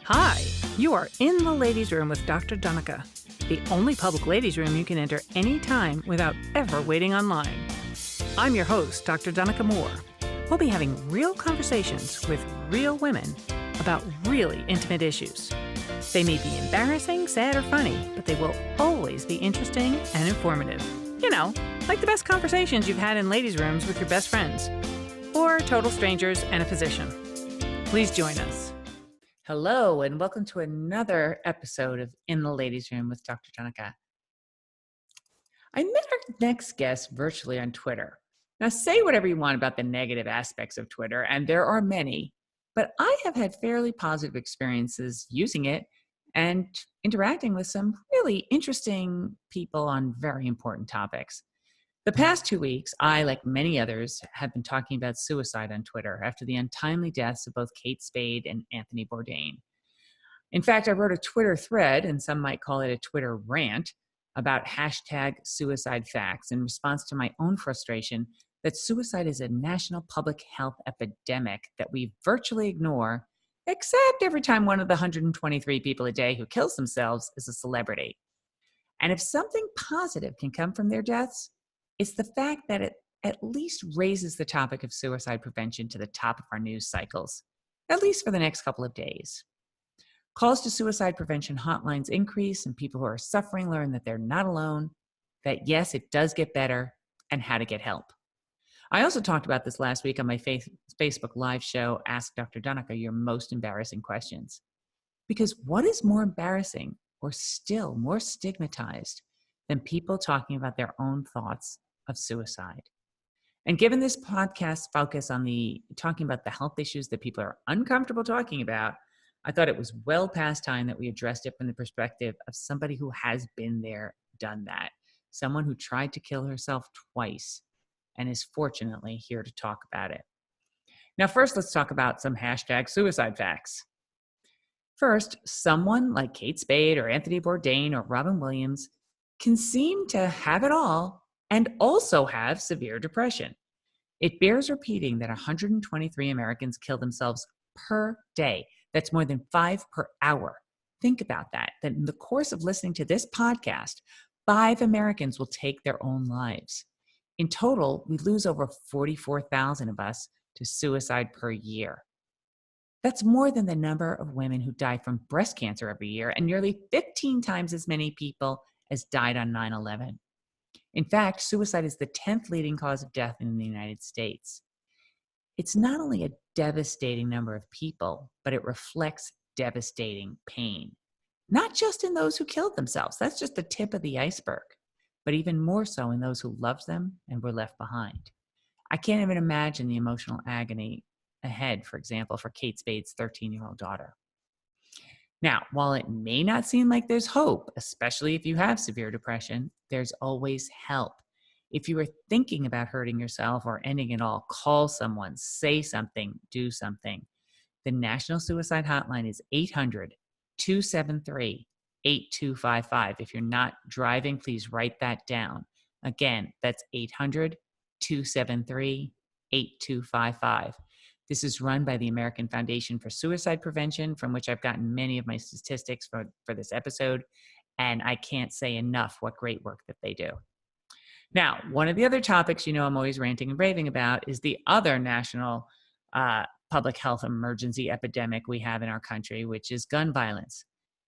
Hi, you are in the ladies' room with Dr. Donica, the only public ladies' room you can enter anytime without ever waiting online. I'm your host, Dr. Donica Moore. We'll be having real conversations with real women about really intimate issues. They may be embarrassing, sad, or funny, but they will always be interesting and informative. You know, like the best conversations you've had in ladies' rooms with your best friends, or total strangers and a physician. Please join us. Hello, and welcome to another episode of In the Ladies' Room with Dr. Donica. I met our next guest virtually on Twitter. Now, say whatever you want about the negative aspects of Twitter, and there are many, but I have had fairly positive experiences using it and interacting with some really interesting people on very important topics. The past 2 weeks, I, like many others, have been talking about suicide on Twitter after the untimely deaths of both Kate Spade and Anthony Bourdain. In fact, I wrote a Twitter thread, and some might call it a Twitter rant, about hashtag suicide facts in response to my own frustration that suicide is a national public health epidemic that we virtually ignore, except every time one of the 123 people a day who kills themselves is a celebrity. And if something positive can come from their deaths, it's the fact that it at least raises the topic of suicide prevention to the top of our news cycles, at least for the next couple of days. Calls to suicide prevention hotlines increase, and people who are suffering learn that they're not alone, that yes, it does get better, and how to get help. I also talked about this last week on my Facebook Live show, Ask Dr. Donica Your Most Embarrassing Questions. Because what is more embarrassing or still more stigmatized than people talking about their own thoughts of suicide? And given this podcast focus on talking about the health issues that people are uncomfortable talking about, I thought it was well past time that we addressed it from the perspective of somebody who has been there, done that. Someone who tried to kill herself twice and is fortunately here to talk about it. Now, first, let's talk about some hashtag suicide facts. First, someone like Kate Spade or Anthony Bourdain or Robin Williams can seem to have it all and also have severe depression. It bears repeating that 123 Americans kill themselves per day. That's more than 5 per hour. Think about that. That in the course of listening to this podcast, 5 Americans will take their own lives. In total, we lose over 44,000 of us to suicide per year. That's more than the number of women who die from breast cancer every year, and nearly 15 times as many people as died on 9/11. In fact, suicide is the 10th leading cause of death in the United States. It's not only a devastating number of people, but it reflects devastating pain. Not just in those who killed themselves, that's just the tip of the iceberg, but even more so in those who loved them and were left behind. I can't even imagine the emotional agony ahead, for example, for Kate Spade's 13-year-old daughter. Now, while it may not seem like there's hope, especially if you have severe depression, there's always help. If you are thinking about hurting yourself or ending it all, call someone, say something, do something. The National Suicide Hotline is 800-273-8255. If you're not driving, please write that down. Again, that's 800-273-8255. This is run by the American Foundation for Suicide Prevention, from which I've gotten many of my statistics for this episode, and I can't say enough what great work that they do. Now, one of the other topics I'm always ranting and raving about is the other national public health emergency epidemic we have in our country, which is gun violence.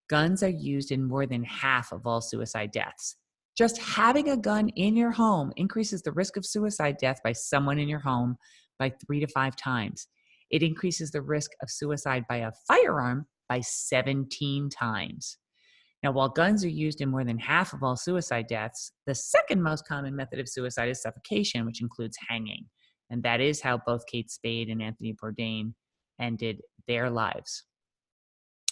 Guns are used in more than half of all suicide deaths. Just having a gun in your home increases the risk of suicide death by someone in your home by 3 to 5 times. It increases the risk of suicide by a firearm by 17 times. Now, while guns are used in more than half of all suicide deaths, the second most common method of suicide is suffocation, which includes hanging. And that is how both Kate Spade and Anthony Bourdain ended their lives.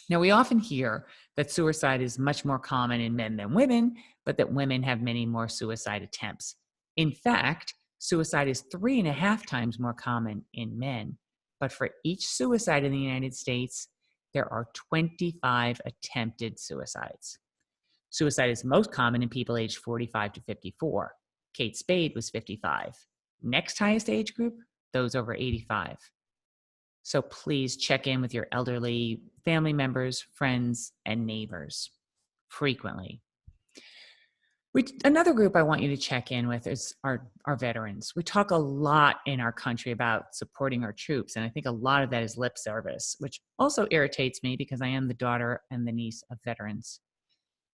Now, we often hear that suicide is much more common in men than women, but that women have many more suicide attempts. In fact, suicide is 3.5 times more common in men. But for each suicide in the United States, there are 25 attempted suicides. Suicide is most common in people aged 45 to 54. Kate Spade was 55. Next highest age group, those over 85. So please check in with your elderly family members, friends, and neighbors frequently. Another group I want you to check in with is our veterans. We talk a lot in our country about supporting our troops, and I think a lot of that is lip service, which also irritates me because I am the daughter and the niece of veterans.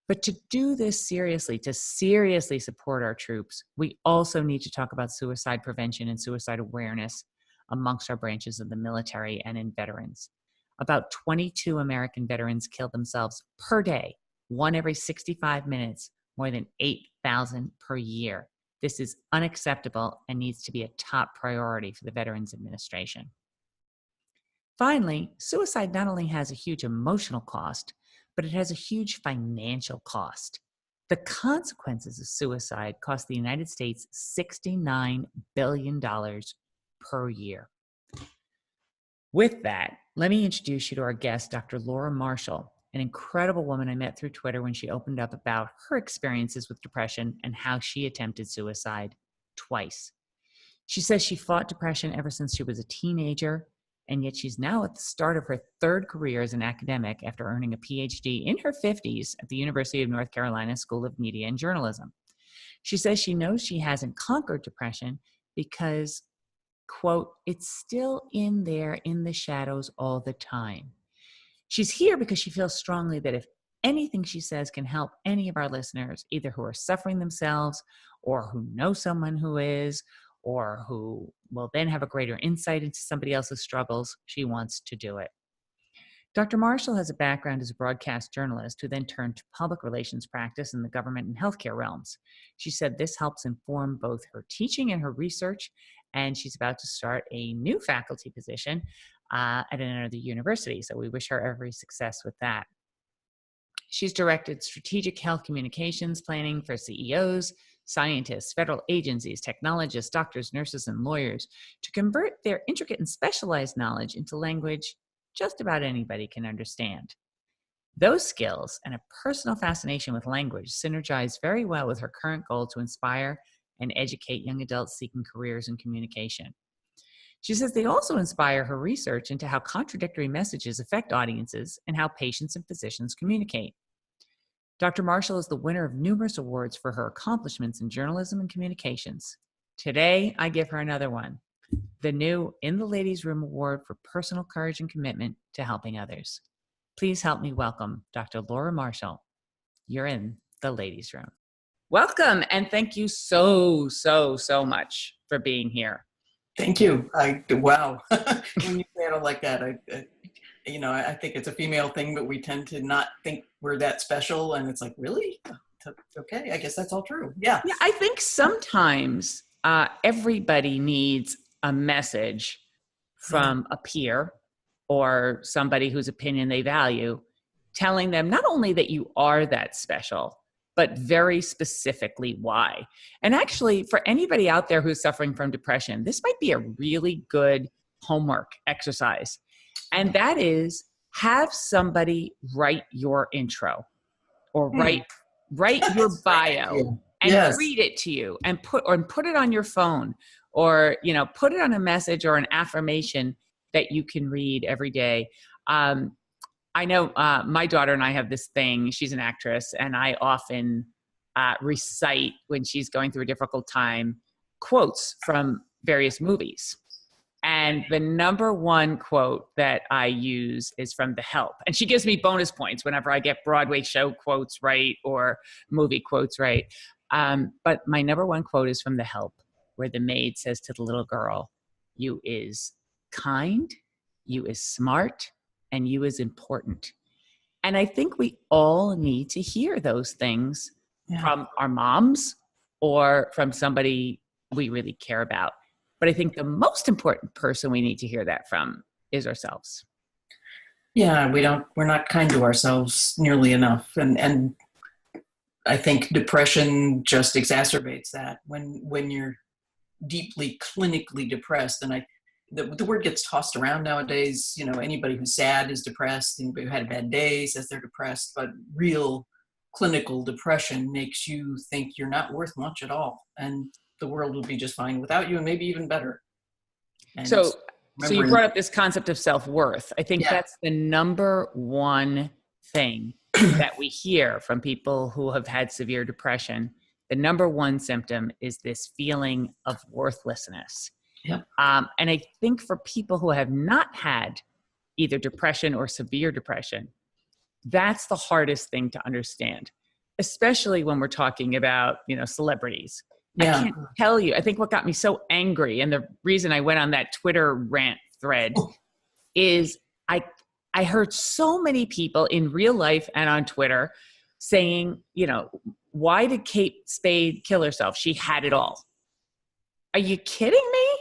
But to do this seriously, to seriously support our troops, we also need to talk about suicide prevention and suicide awareness amongst our branches of the military and in veterans. About 22 American veterans kill themselves per day, one every 65 minutes, more than 8,000 per year. This is unacceptable and needs to be a top priority for the Veterans Administration. Finally, suicide not only has a huge emotional cost, but it has a huge financial cost. The consequences of suicide cost the United States $69 billion per year. With that, let me introduce you to our guest, Dr. Laura Marshall, an incredible woman I met through Twitter when she opened up about her experiences with depression and how she attempted suicide twice. She says she fought depression ever since she was a teenager, and yet she's now at the start of her third career as an academic after earning a PhD in her 50s at the University of North Carolina School of Media and Journalism. She says she knows she hasn't conquered depression because, quote, it's still in there in the shadows all the time. She's here because she feels strongly that if anything she says can help any of our listeners, either who are suffering themselves or who know someone who is, or who will then have a greater insight into somebody else's struggles, she wants to do it. Dr. Marshall has a background as a broadcast journalist who then turned to public relations practice in the government and healthcare realms. She said this helps inform both her teaching and her research, and she's about to start a new faculty position at another university. So we wish her every success with that. She's directed strategic health communications planning for CEOs, scientists, federal agencies, technologists, doctors, nurses, and lawyers to convert their intricate and specialized knowledge into language just about anybody can understand. Those skills and a personal fascination with language synergize very well with her current goal to inspire and educate young adults seeking careers in communication. She says they also inspire her research into how contradictory messages affect audiences and how patients and physicians communicate. Dr. Marshall is the winner of numerous awards for her accomplishments in journalism and communications. Today, I give her another one, the new In the Ladies' Room Award for Personal Courage and Commitment to Helping Others. Please help me welcome Dr. Laura Marshall. You're in the Ladies' Room. Welcome, and thank you so much for being here. Thank you. Wow. When you say it like that, I think it's a female thing, but we tend to not think we're that special. And it's like, really? Okay, I guess that's all true. Yeah. Yeah, I think sometimes everybody needs a message from a peer or somebody whose opinion they value, telling them not only that you are that special, but very specifically why. And actually, for anybody out there who's suffering from depression, this might be a really good homework exercise. And that is, have somebody write your intro or write your bio and read it to you and put it on your phone, or put it on a message or an affirmation that you can read every day. I know my daughter and I have this thing. She's an actress, and I often recite when she's going through a difficult time quotes from various movies. And the number one quote that I use is from The Help. And she gives me bonus points whenever I get Broadway show quotes right or movie quotes right. But my number one quote is from The Help, where the maid says to the little girl, "You is kind, you is smart, and you is important." And I think we all need to hear those things from our moms or from somebody we really care about. But I think the most important person we need to hear that from is ourselves. Yeah, we're not kind to ourselves nearly enough. And I think depression just exacerbates that when you're deeply clinically depressed. And the word gets tossed around nowadays. Anybody who's sad is depressed, anybody who had a bad day says they're depressed, but real clinical depression makes you think you're not worth much at all. And the world will be just fine without you, and maybe even better. And so So you brought up this concept of self-worth. I think Yeah. that's the number one thing that we hear from people who have had severe depression. The number one symptom is this feeling of worthlessness. Yeah. And I think for people who have not had either depression or severe depression, that's the hardest thing to understand, especially when we're talking about, celebrities. Yeah. I can't tell you. I think what got me so angry, and the reason I went on that Twitter rant thread, is I heard so many people in real life and on Twitter saying, why did Kate Spade kill herself? She had it all. Are you kidding me?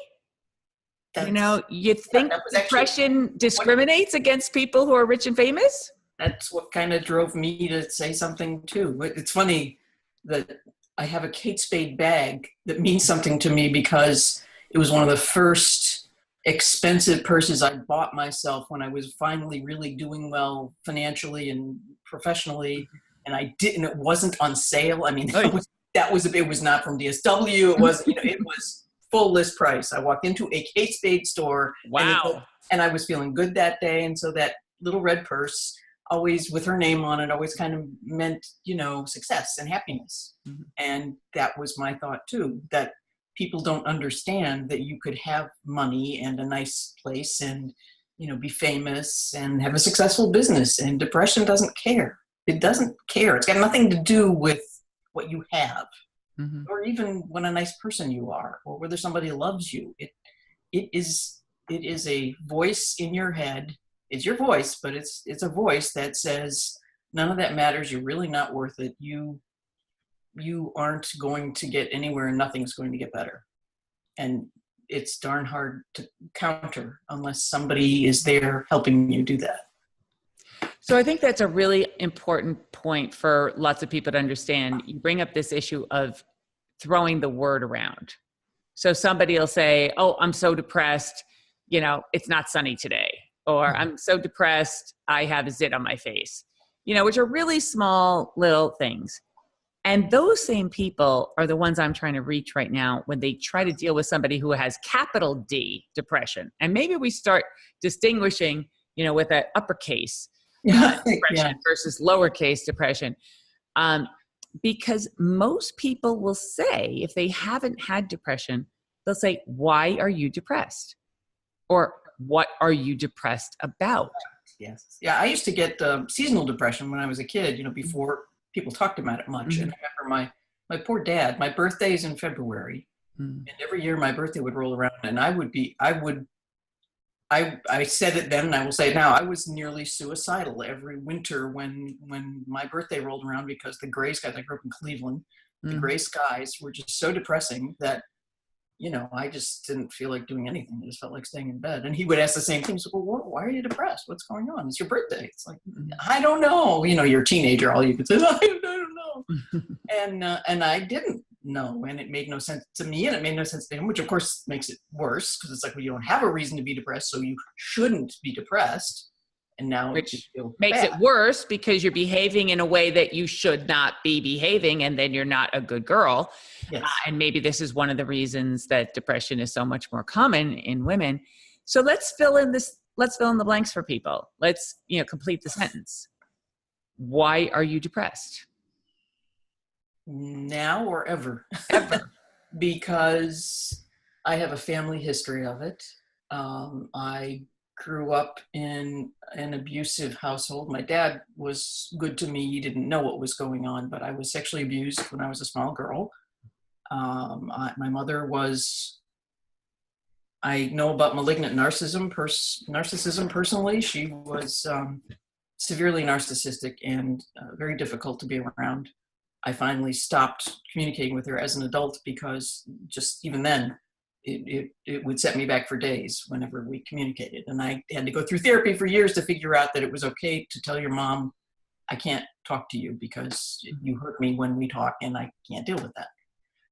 You think depression discriminates against people who are rich and famous? That's what kind of drove me to say something too. It's funny that I have a Kate Spade bag that means something to me because it was one of the first expensive purses I bought myself when I was finally really doing well financially and professionally. And it wasn't on sale. I mean, it was not from DSW. It was, it was full list price. I walked into a Kate Spade store. Wow. And I was feeling good that day. And so that little red purse, always with her name on it, always kind of meant, success and happiness. Mm-hmm. And that was my thought too, that people don't understand that you could have money and a nice place and, be famous and have a successful business, and depression doesn't care. It doesn't care. It's got nothing to do with what you have, mm-hmm. or even what a nice person you are, or whether somebody loves you. It is a voice in your head. It's your voice, but it's a voice that says, none of that matters. You're really not worth it. You aren't going to get anywhere, and nothing's going to get better. And it's darn hard to counter unless somebody is there helping you do that. So I think that's a really important point for lots of people to understand. You bring up this issue of throwing the word around. So somebody will say, oh, I'm so depressed, it's not sunny today. Or I'm so depressed, I have a zit on my face, which are really small little things. And those same people are the ones I'm trying to reach right now when they try to deal with somebody who has capital D depression. And maybe we start distinguishing, with an uppercase depression versus lowercase depression. Because most people will say, if they haven't had depression, they'll say, why are you depressed? Or what are you depressed about? Yes. Yeah, I used to get seasonal depression when I was a kid, before people talked about it much. Mm-hmm. And I remember my poor dad, my birthday is in February. Mm-hmm. And every year my birthday would roll around, and I said it then and I will say it now, I was nearly suicidal every winter when my birthday rolled around, because the gray skies, I grew up in Cleveland, the gray skies were just so depressing that, I just didn't feel like doing anything. I just felt like staying in bed. And he would ask the same thing. So, well, why are you depressed? What's going on? It's your birthday. It's like, I don't know. You're a teenager. All you could say, I don't know. And I didn't know. And it made no sense to me. And it made no sense to him, which of course makes it worse, because it's like, well, you don't have a reason to be depressed, so you shouldn't be depressed. And now which makes it worse because you're behaving in a way that you should not be behaving, and then you're not a good girl. Yes. And maybe this is one of the reasons that depression is so much more common in women. So let's fill in the blanks for people. Let's, complete the sentence. Why are you depressed? Now or ever? Ever. Because I have a family history of it. I grew up in an abusive household. My dad was good to me. He didn't know what was going on, but I was sexually abused when I was a small girl. My mother was, I know about malignant narcissism personally. She was severely narcissistic and very difficult to be around. I finally stopped communicating with her as an adult because just even then, it would set me back for days whenever we communicated. And I had to go through therapy for years to figure out that it was okay to tell your mom, I can't talk to you because you hurt me when we talk and I can't deal with that.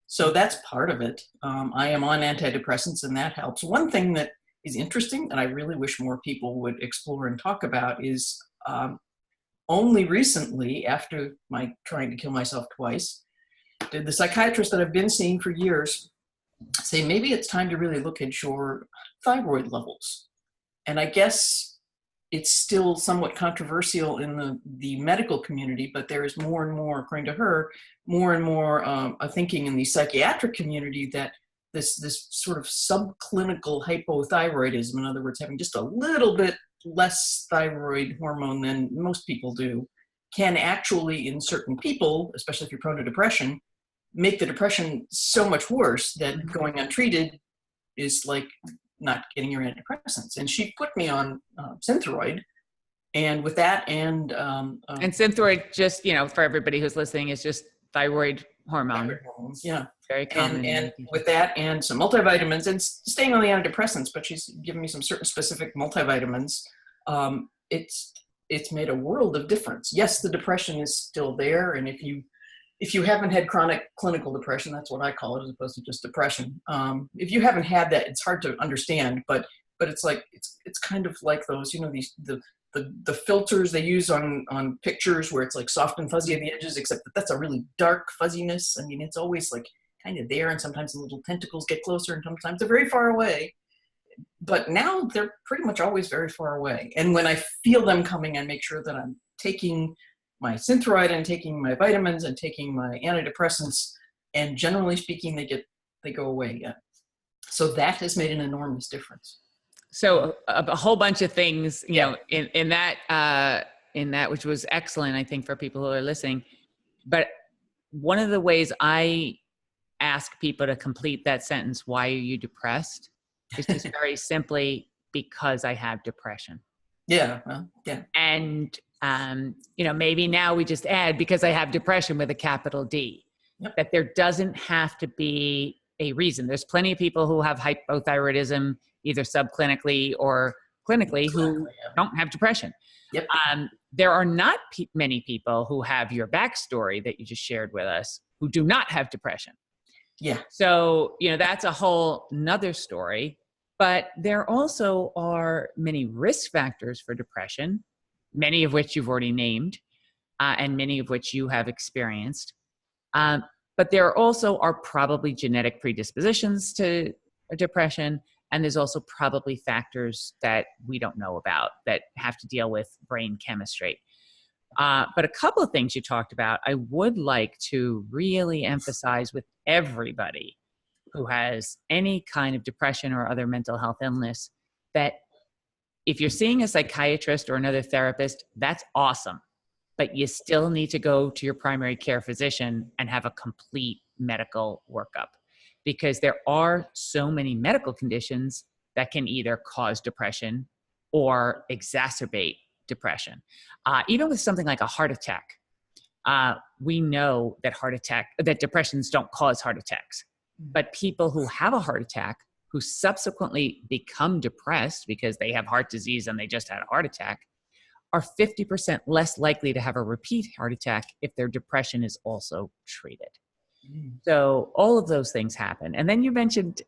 So that's part of it. I am on antidepressants and that helps. One thing that is interesting that I really wish more people would explore and talk about is only recently, after my trying to kill myself twice, did the psychiatrist that I've been seeing for years say maybe it's time to really look at your thyroid levels. And I guess it's still somewhat controversial in the medical community, but there is more and more, according to her, more and more thinking in the psychiatric community that this sort of subclinical hypothyroidism, in other words, having just a little bit less thyroid hormone than most people do, can actually, in certain people, especially if you're prone to depression, make the depression so much worse that going untreated is like not getting your antidepressants. And she put me on Synthroid, and with that and Synthroid, just, for everybody who's listening, is just thyroid hormone. thyroid hormones, yeah. Very common. And with that and some multivitamins and staying on the antidepressants, but she's given me some certain specific multivitamins. It's made a world of difference. Yes, the depression is still there, and if you haven't had chronic clinical depression, that's what I call it, as opposed to just depression. If you haven't had that, it's hard to understand, but it's like it's kind of like those, the filters they use on pictures where it's like soft and fuzzy at the edges, except that's a really dark fuzziness. I mean, it's always like kind of there, and sometimes the little tentacles get closer, and sometimes they're very far away. But now they're pretty much always very far away. And when I feel them coming, I make sure that I'm taking my Synthroid and taking my vitamins and taking my antidepressants, and generally speaking, they go away. Yeah. So that has made an enormous difference. So a whole bunch of things, in that, which was excellent, I think, for people who are listening. But one of the ways I ask people to complete that sentence, why are you depressed? Is just very simply, because I have depression. Yeah. Well, yeah. And, maybe now we just add, because I have depression with a capital D. Yep. That there doesn't have to be a reason. There's plenty of people who have hypothyroidism, either subclinically or clinically, who don't have depression. Yep. There are not many people who have your backstory that you just shared with us who do not have depression. Yeah. So, that's a whole nother story. But there also are many risk factors for depression, many of which you've already named, and many of which you have experienced. But there also are probably genetic predispositions to depression, and there's also probably factors that we don't know about that have to deal with brain chemistry. But a couple of things you talked about, I would like to really emphasize with everybody who has any kind of depression or other mental health illness, that if you're seeing a psychiatrist or another therapist, that's awesome. But you still need to go to your primary care physician and have a complete medical workup, because there are so many medical conditions that can either cause depression or exacerbate depression. Even with something like a heart attack, we know that depressions don't cause heart attacks. But people who have a heart attack, who subsequently become depressed because they have heart disease and they just had a heart attack, are 50% less likely to have a repeat heart attack if their depression is also treated. So all of those things happen. And then you mentioned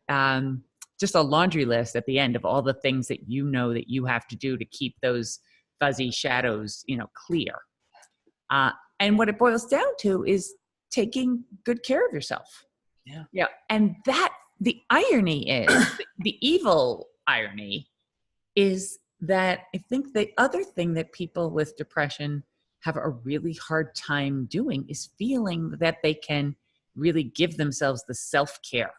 just a laundry list at the end of all the things that that you have to do to keep those fuzzy shadows, clear. And what it boils down to is taking good care of yourself. Yeah. Yeah. And the irony is, the evil irony is that I think the other thing that people with depression have a really hard time doing is feeling that they can really give themselves the self-care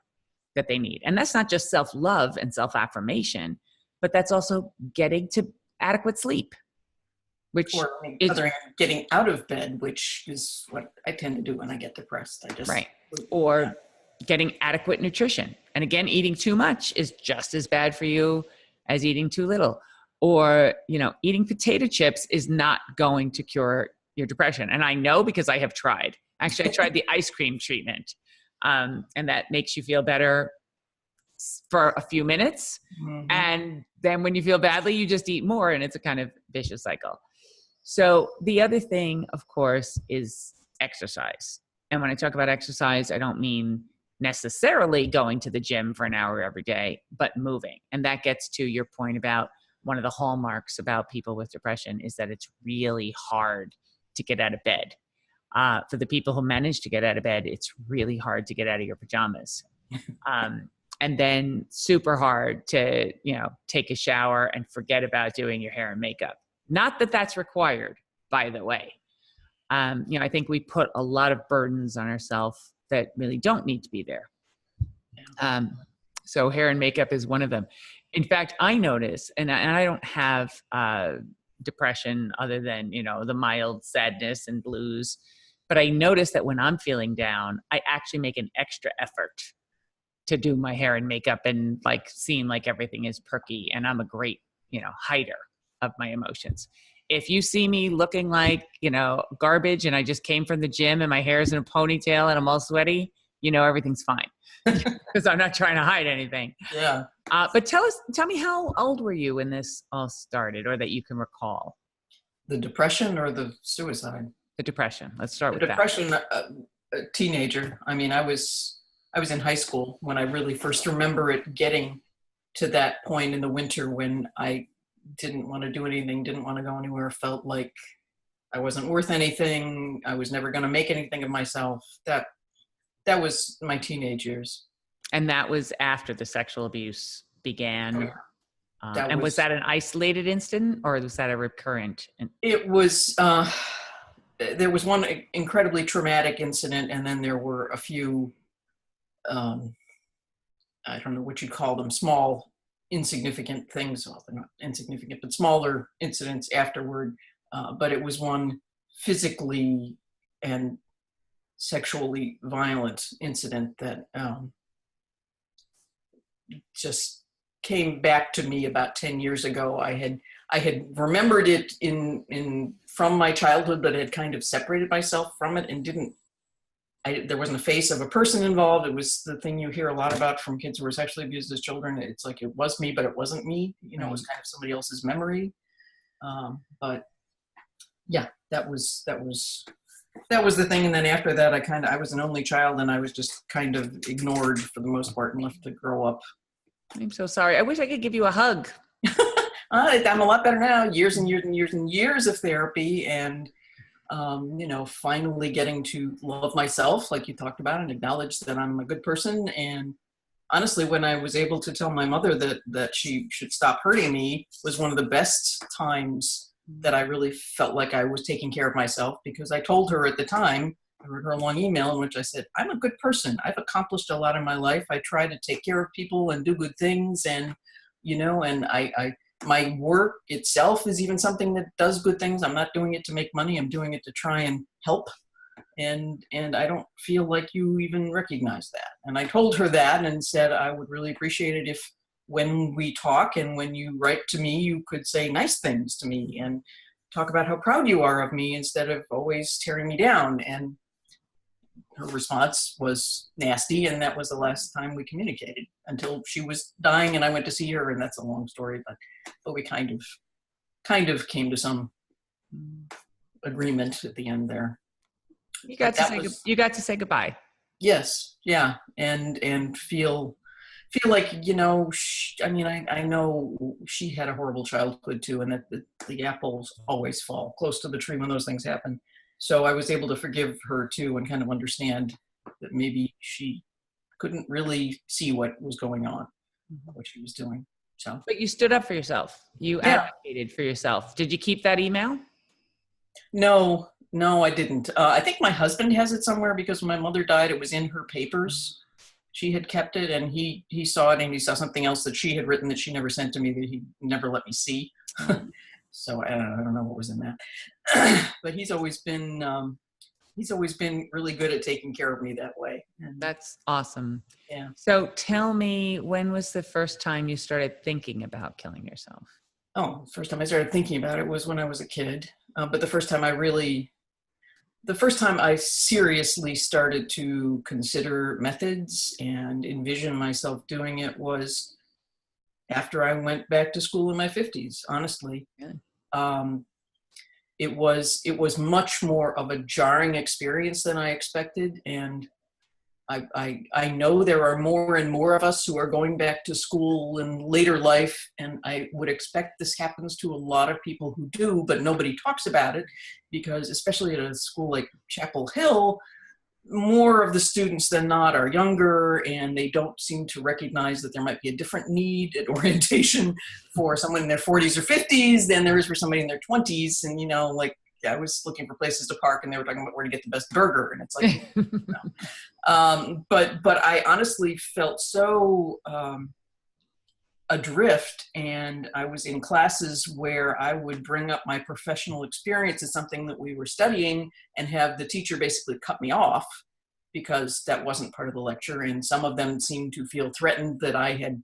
that they need. And that's not just self-love and self-affirmation, but that's also getting to adequate sleep, which is getting out of bed, which is what I tend to do when I get depressed. Right. Or getting adequate nutrition. And again, eating too much is just as bad for you as eating too little. Or, eating potato chips is not going to cure your depression. And I know, because I have tried. Actually, I tried the ice cream treatment. And that makes you feel better for a few minutes. Mm-hmm. And then when you feel badly, you just eat more, and it's a kind of vicious cycle. So the other thing, of course, is exercise. And when I talk about exercise, I don't mean necessarily going to the gym for an hour every day, but moving. And that gets to your point about one of the hallmarks about people with depression is that it's really hard to get out of bed. For the people who manage to get out of bed, it's really hard to get out of your pajamas. And then super hard to, take a shower and forget about doing your hair and makeup. Not that that's required, by the way. I think we put a lot of burdens on ourselves that really don't need to be there. So hair and makeup is one of them. In fact, I notice, and I don't have depression other than, the mild sadness and blues, but I notice that when I'm feeling down, I actually make an extra effort to do my hair and makeup and like seem like everything is perky. And I'm a great, hider of my emotions. If you see me looking like, garbage and I just came from the gym and my hair is in a ponytail and I'm all sweaty, everything's fine because I'm not trying to hide anything. Yeah. But tell me, how old were you when this all started, or that you can recall? The depression or the suicide? The depression. Let's start with depression, that. A teenager. I mean, I was in high school when I really first remember it getting to that point in the winter when I didn't want to do anything, didn't want to go anywhere, felt like I wasn't worth anything. I was never going to make anything of myself. That was my teenage years. And that was after the sexual abuse began. Oh, yeah. And was that an isolated incident, or was that a recurrent? It was, there was one incredibly traumatic incident, and then there were a few, I don't know what you'd call them, small, insignificant things. Well, they're not insignificant, but smaller incidents afterward. But it was one physically and sexually violent incident that just came back to me about 10 years ago. I had remembered it from my childhood, but had kind of separated myself from it and there wasn't a face of a person involved. It was the thing you hear a lot about from kids who were sexually abused as children. It's like, it was me, but it wasn't me. It was kind of somebody else's memory. But yeah, that was the thing. And then after that, I was an only child, and I was just kind of ignored for the most part and left to grow up. I'm so sorry. I wish I could give you a hug. I'm a lot better now. Years and years and years and years of therapy, and finally getting to love myself, like you talked about, and acknowledge that I'm a good person. And honestly, when I was able to tell my mother that she should stop hurting me, was one of the best times that I really felt like I was taking care of myself, because I told her at the time, I wrote her a long email in which I said, I'm a good person. I've accomplished a lot in my life. I try to take care of people and do good things. And, and my work itself is even something that does good things. I'm not doing it to make money. I'm doing it to try and help. And I don't feel like you even recognize that. And I told her that and said, I would really appreciate it if when we talk and when you write to me, you could say nice things to me and talk about how proud you are of me instead of always tearing me down. And her response was nasty, and that was the last time we communicated until she was dying and I went to see her, and that's a long story, but we kind of came to some agreement at the end there. You got to say goodbye. Yes, yeah, and feel like, I know she had a horrible childhood too, and that the apples always fall close to the tree when those things happen. So I was able to forgive her too, and kind of understand that maybe she couldn't really see what was going on, what she was doing. So, but you stood up for yourself. You advocated for yourself. Did you keep that email? No, I didn't. I think my husband has it somewhere, because when my mother died, it was in her papers. She had kept it, and he saw it, and he saw something else that she had written that she never sent to me that he never let me see. So I don't know what was in that. But he's always been really good at taking care of me that way. And that's awesome. Yeah. So tell me, when was the first time you started thinking about killing yourself? Oh, first time I started thinking about it was when I was a kid. But the first time I seriously started to consider methods and envision myself doing it was after I went back to school in my 50s, honestly. Yeah. It was much more of a jarring experience than I expected. And I know there are more and more of us who are going back to school in later life, and I would expect this happens to a lot of people who do, but nobody talks about it, because especially at a school like Chapel Hill, more of the students than not are younger, and they don't seem to recognize that there might be a different need at orientation for someone in their 40s or 50s than there is for somebody in their 20s. And, like, I was looking for places to park, and they were talking about where to get the best burger. And it's like, no. But I honestly felt so adrift, and I was in classes where I would bring up my professional experience as something that we were studying and have the teacher basically cut me off because that wasn't part of the lecture. And some of them seemed to feel threatened that I had,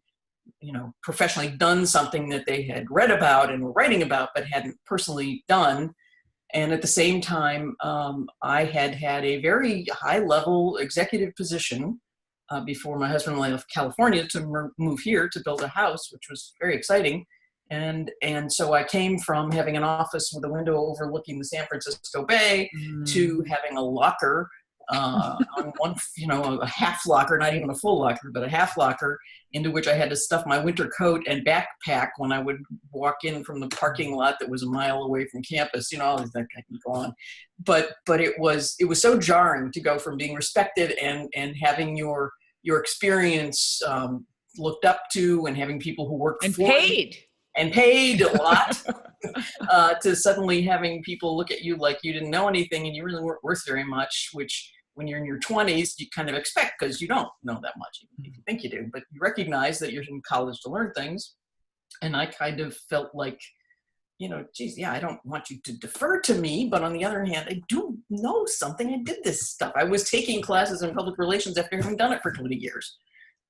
professionally done something that they had read about and were writing about, but hadn't personally done. And at the same time, I had had a very high-level executive position before my husband and I left California to move here to build a house, which was very exciting. And so I came from having an office with a window overlooking the San Francisco Bay to having a locker on one, a half locker, not even a full locker, but a half locker into which I had to stuff my winter coat and backpack when I would walk in from the parking lot that was a mile away from campus. All these things I can go on. But it was so jarring to go from being respected and having your experience looked up to, and having people who worked and for paid you, and paid a lot to suddenly having people look at you like you didn't know anything and you really weren't worth very much, which when you're in your 20s, you kind of expect because you don't know that much, even if you think you do, but you recognize that you're in college to learn things. And I kind of felt like, geez, yeah, I don't want you to defer to me, but on the other hand, I do know something. I did this stuff. I was taking classes in public relations after having done it for 20 years.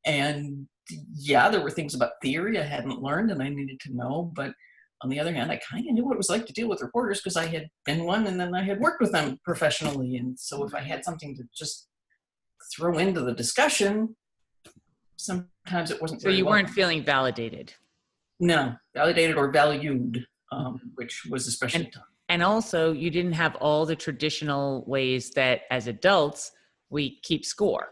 And yeah, there were things about theory I hadn't learned and I needed to know, but on the other hand, I kind of knew what it was like to deal with reporters because I had been one and then I had worked with them professionally. And so if I had something to just throw into the discussion, sometimes it wasn't. So you weren't feeling validated? No, validated or valued, which was especially tough. And also you didn't have all the traditional ways that as adults we keep score.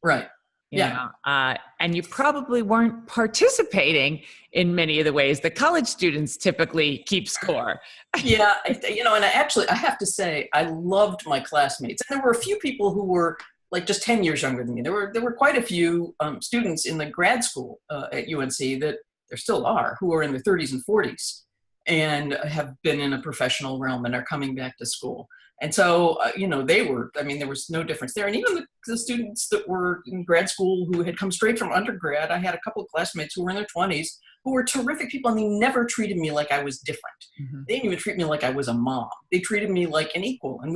Right. And you probably weren't participating in many of the ways that college students typically keep score. Yeah, and I have to say, I loved my classmates. And there were a few people who were like just 10 years younger than me. There were quite a few students in the grad school at UNC that there still are, who are in their 30s and 40s and have been in a professional realm and are coming back to school. And so, there was no difference there. And even the students that were in grad school who had come straight from undergrad, I had a couple of classmates who were in their 20s who were terrific people, and they never treated me like I was different. Mm-hmm. They didn't even treat me like I was a mom. They treated me like an equal. And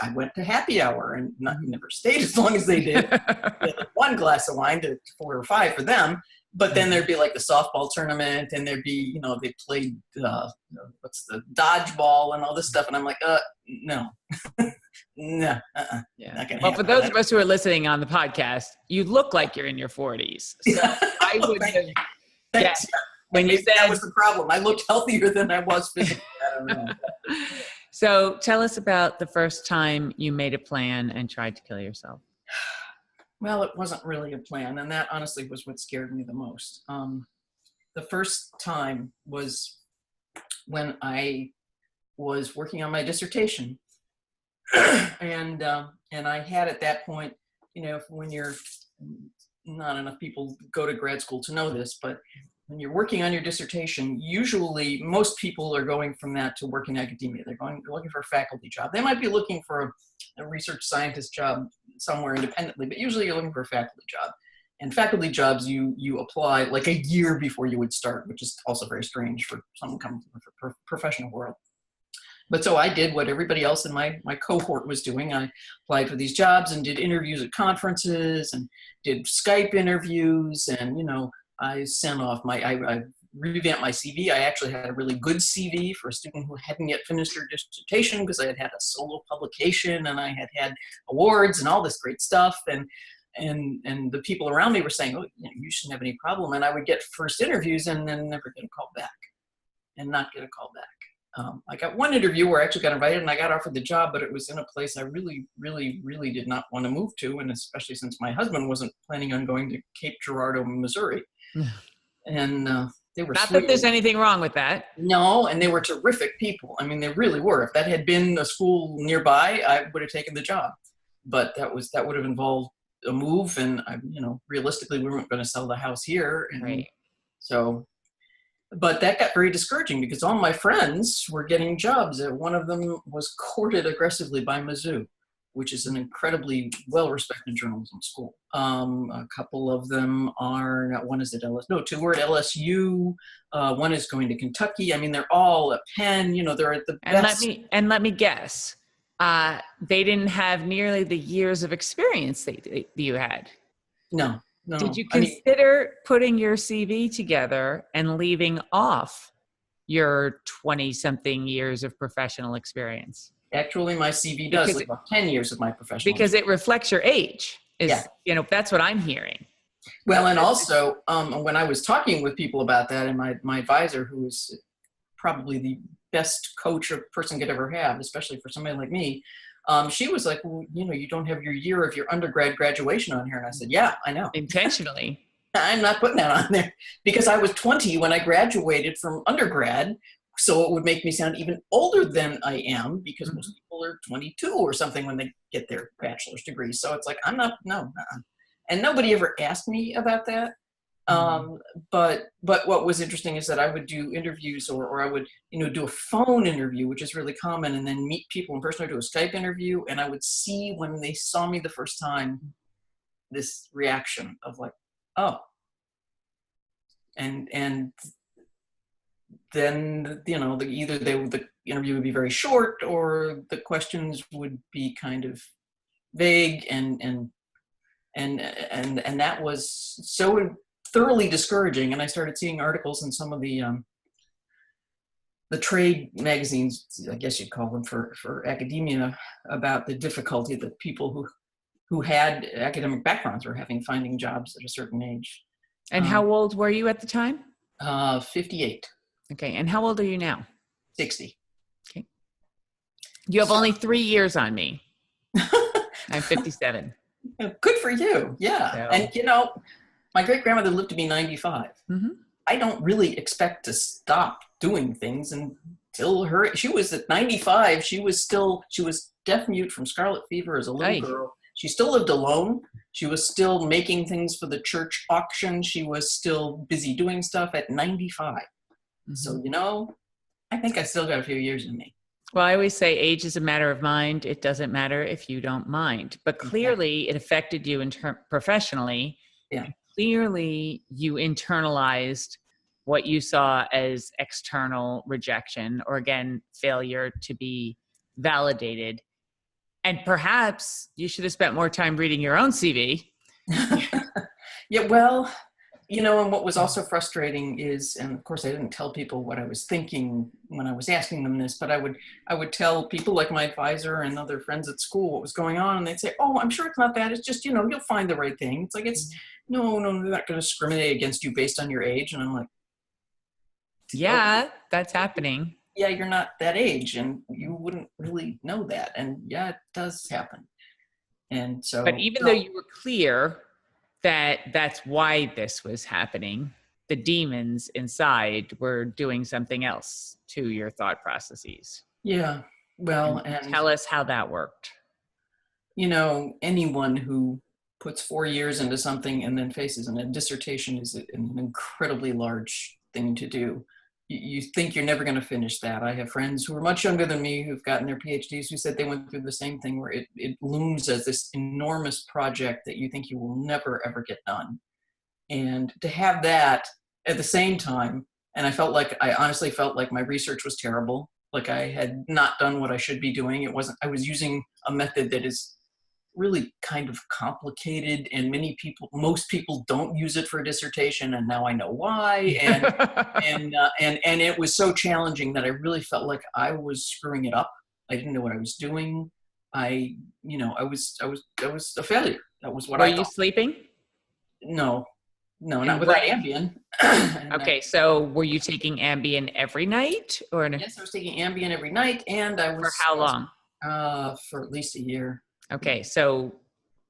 I went to happy hour and never stayed as long as they did. They had like one glass of wine to 4 or 5 for them. But then there'd be like the softball tournament, and there'd be, they played, what's the dodgeball and all this stuff. And I'm like, no, no, yeah. Not gonna well, for happen. those of us who are listening on the podcast, you look like you're in your 40s. So I would have guessed when you said that was the problem. I looked healthier than I was physically. I don't know. So tell us about the first time you made a plan and tried to kill yourself. Well, it wasn't really a plan, and that honestly was what scared me the most. The first time was when I was working on my dissertation, and I had at that point, when you're not enough people go to grad school to know this, but when you're working on your dissertation, usually most people are going from that to work in academia. They're looking for a faculty job. They might be looking for a research scientist job somewhere independently, but usually you're looking for a faculty job. And faculty jobs, you apply like a year before you would start, which is also very strange for someone coming from the professional world. But so I did what everybody else in my cohort was doing. I applied for these jobs and did interviews at conferences and did Skype interviews, and I sent off I revamped my CV. I actually had a really good CV for a student who hadn't yet finished her dissertation because I had had a solo publication and I had awards and all this great stuff. And the people around me were saying, oh, you shouldn't have any problem. And I would get first interviews and then never get a call back and not get a call back. I got one interview where I actually got invited and I got offered the job, but it was in a place I really, really, really did not want to move to. And especially since my husband wasn't planning on going to Cape Girardeau, Missouri. And they were not sweet. that there's anything wrong with that. No, and they were terrific people. I mean, they really were. If that had been a school nearby, I would have taken the job. but that would have involved a move, and realistically, we weren't going to sell the house here, and Right. so. But that got very discouraging because all my friends were getting jobs. One of them was courted aggressively by Mizzou, which is an incredibly well-respected journalism school. A couple of them are, one is at LSU, no, two are at LSU. One is going to Kentucky. I mean, they're all at Penn. They're at the best. Let me guess. They didn't have nearly the years of experience that you had. No. Did you consider putting your CV together and leaving off your 20-something years of professional experience? Actually, my CV does leave off 10 years of my professional because experience. It reflects your age. That's what I'm hearing. Well, and also when I was talking with people about that, and my advisor, who is probably the best coach a person could ever have, especially for somebody like me, she was like, well, you don't have your year of your undergrad graduation on here. And I said, yeah, I know. Intentionally. I'm not putting that on there because I was 20 when I graduated from undergrad. So it would make me sound even older than I am because most people are 22 or something when they get their bachelor's degree. So it's like, I'm not, no. And nobody ever asked me about that. But what was interesting is that I would do interviews or I would, do a phone interview, which is really common, and then meet people in person or do a Skype interview. And I would see when they saw me the first time, this reaction of like, oh, and then, either the interview would be very short or the questions would be kind of vague and that was so thoroughly discouraging. And I started seeing articles in some of the trade magazines, I guess you'd call them, for academia, about the difficulty that people who had academic backgrounds were having finding jobs at a certain age. And how old were you at the time? 58. Okay. And how old are you now? 60. Okay. You have only 3 years on me. I'm 57. Good for you. Yeah. So. And my great grandmother lived to be 95. Mm-hmm. I don't really expect to stop doing things until she was at 95. She was deaf mute from scarlet fever as a little girl. She still lived alone. She was still making things for the church auction. She was still busy doing stuff at 95. Mm-hmm. So, I think I still got a few years in me. Well, I always say age is a matter of mind. It doesn't matter if you don't mind. But clearly it affected you professionally. Yeah. Clearly you internalized what you saw as external rejection or, again, failure to be validated. And perhaps you should have spent more time reading your own CV. Yeah, well, and what was also frustrating is, and of course I didn't tell people what I was thinking when I was asking them this, but I would tell people like my advisor and other friends at school what was going on, and they'd say, oh, I'm sure it's not that. It's just, you'll find the right thing. It's like, no, they're not going to discriminate against you based on your age. And I'm like, yeah, that's happening. Yeah, you're not that age and you wouldn't really know that. And yeah, it does happen. And so, but even though you were clear that that's why this was happening, the demons inside were doing something else to your thought processes. Yeah. Well, and tell us how that worked. Anyone who puts 4 years into something and then faces a dissertation is an incredibly large thing to do. You think you're never going to finish that. I have friends who are much younger than me who've gotten their PhDs who said they went through the same thing where it looms as this enormous project that you think you will never, ever get done. And to have that at the same time, and I honestly felt like my research was terrible. Like I had not done what I should be doing. I was using a method that is really kind of complicated, and most people don't use it for a dissertation, and now I know why. And and it was so challenging that I really felt like I was screwing it up. I didn't know what I was doing. I was a failure. That was what I thought. Were you sleeping? No, not without Ambien. Okay, so were you taking Ambien every night, or? Yes, I was taking Ambien every night, and I was. For how long? For at least a year. Okay, so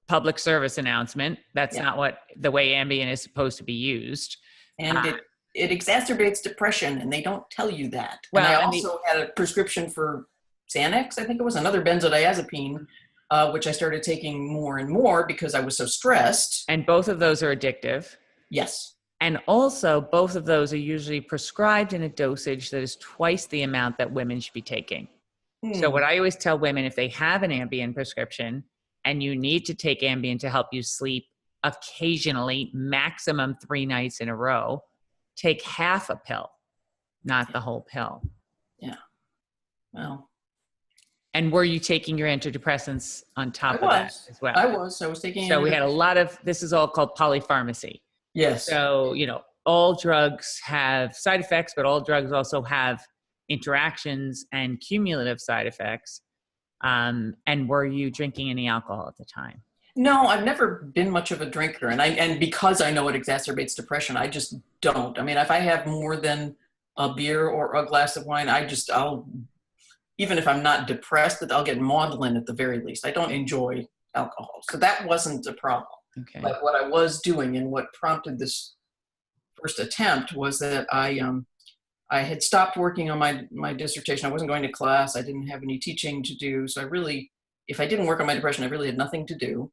public service announcement. That's not the way Ambien is supposed to be used. And it exacerbates depression, and they don't tell you that. Well, and I also had a prescription for Xanax, I think it was, another benzodiazepine, which I started taking more and more because I was so stressed. And both of those are addictive. Yes. And also, both of those are usually prescribed in a dosage that is twice the amount that women should be taking. So what I always tell women, if they have an Ambien prescription and you need to take Ambien to help you sleep occasionally, maximum 3 nights in a row, take half a pill, not the whole pill. Yeah. Well. And were you taking your antidepressants on top of that as well? I was taking. So we had a lot of, this is all called polypharmacy. Yes. So, you know, all drugs have side effects, but all drugs also have interactions and cumulative side effects. And were you drinking any alcohol at the time? No, I've never been much of a drinker. And because I know it exacerbates depression, I just don't. I mean, if I have more than a beer or a glass of wine, I'll, even if I'm not depressed, I'll get maudlin at the very least. I don't enjoy alcohol. So that wasn't a problem. Okay. But what I was doing and what prompted this first attempt was that I had stopped working on my dissertation. I wasn't going to class. I didn't have any teaching to do. So if I didn't work on my depression, I really had nothing to do.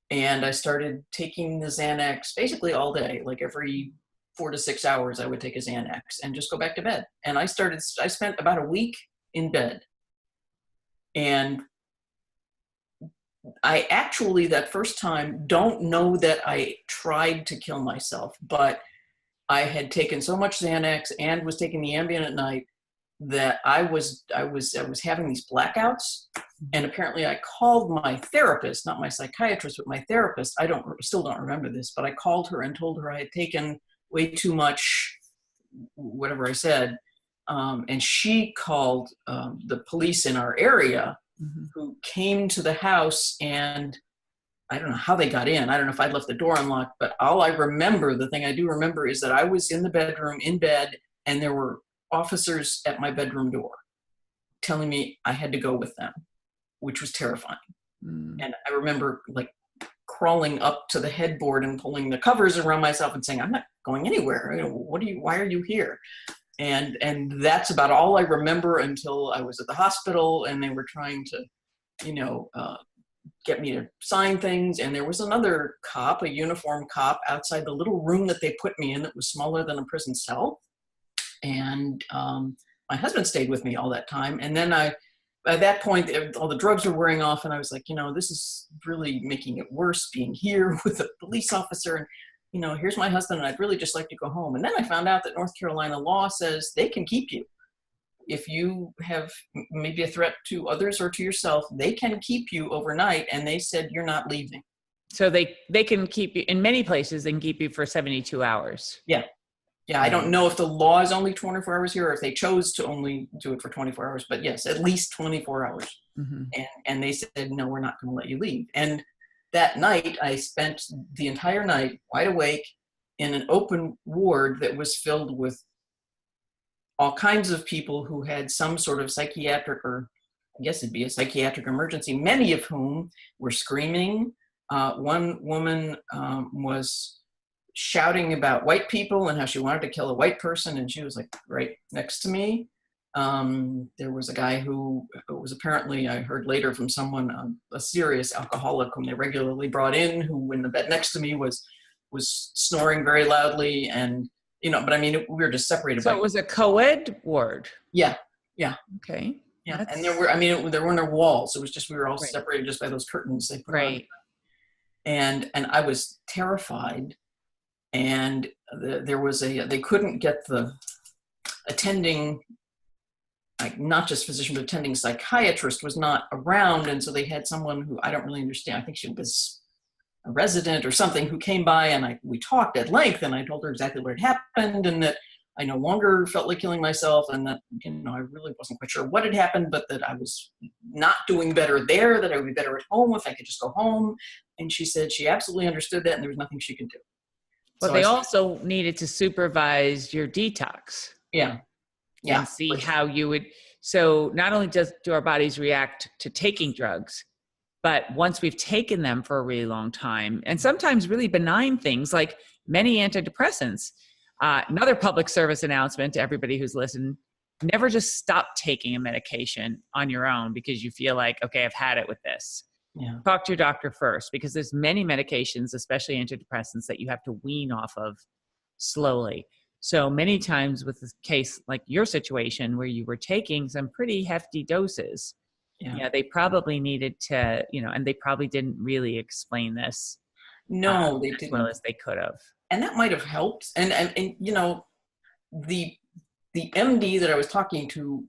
And I started taking the Xanax basically all day, like every 4 to 6 hours, I would take a Xanax and just go back to bed. And I spent about a week in bed. And I actually, that first time, don't know that I tried to kill myself, but I had taken so much Xanax and was taking the Ambien at night that I was having these blackouts. And apparently I called my therapist, not my psychiatrist, but my therapist. I still don't remember this, but I called her and told her I had taken way too much, whatever I said. And she called the police in our area, who came to the house, and I don't know how they got in. I don't know if I'd left the door unlocked, but all I remember, the thing I do remember, is that I was in the bedroom in bed, and there were officers at my bedroom door telling me I had to go with them, which was terrifying. And I remember like crawling up to the headboard and pulling the covers around myself and saying, I'm not going anywhere. You know, why are you here? And that's about all I remember until I was at the hospital and they were trying to, get me to sign things. And there was another cop, a uniformed cop, outside the little room that they put me in that was smaller than a prison cell. And my husband stayed with me all that time. And then by that point, all the drugs were wearing off, and I was like, this is really making it worse being here with a police officer. And here's my husband, and I'd really just like to go home. And then I found out that North Carolina law says they can keep you. If you have maybe a threat to others or to yourself, they can keep you overnight. And they said, you're not leaving. So they can keep you, in many places, they can keep you for 72 hours. Yeah. Yeah, I don't know if the law is only 24 hours here or if they chose to only do it for 24 hours. But yes, at least 24 hours. And they said, no, we're not going to let you leave. And that night, I spent the entire night wide awake in an open ward that was filled with all kinds of people who had some sort of psychiatric, or I guess it'd be a psychiatric emergency, many of whom were screaming. One woman was shouting about white people and how she wanted to kill a white person, and she was like right next to me. There was a guy who was apparently, I heard later from someone, a serious alcoholic whom they regularly brought in, who in the bed next to me was snoring very loudly, and but I mean, we were just separated. So it was a co-ed ward. Yeah. Okay. Yeah, and there were no walls. It was just, we were all separated just by those curtains they put on. And I was terrified. And there was they couldn't get the attending, like not just physician, but attending psychiatrist was not around. And so they had someone who I don't really understand. I think she was a resident or something, who came by, and we talked at length, and I told her exactly what had happened, and that I no longer felt like killing myself, and that, I really wasn't quite sure what had happened, but that I was not doing better there, that I would be better at home if I could just go home. And she said she absolutely understood that, and there was nothing she could do. But they also needed to supervise your detox. Yeah. And see how you would. So not only do our bodies react to taking drugs, but once we've taken them for a really long time, and sometimes really benign things like many antidepressants, another public service announcement to everybody who's listened, never just stop taking a medication on your own because you feel like, okay, I've had it with this. Yeah. talk to your doctor first, because there's many medications, especially antidepressants, that you have to wean off of slowly. So many times with this case, like your situation where you were taking some pretty hefty doses, Yeah. they probably needed to, and they probably didn't really explain this No, they as well didn't. as they could have. And that might have helped. And the MD that I was talking to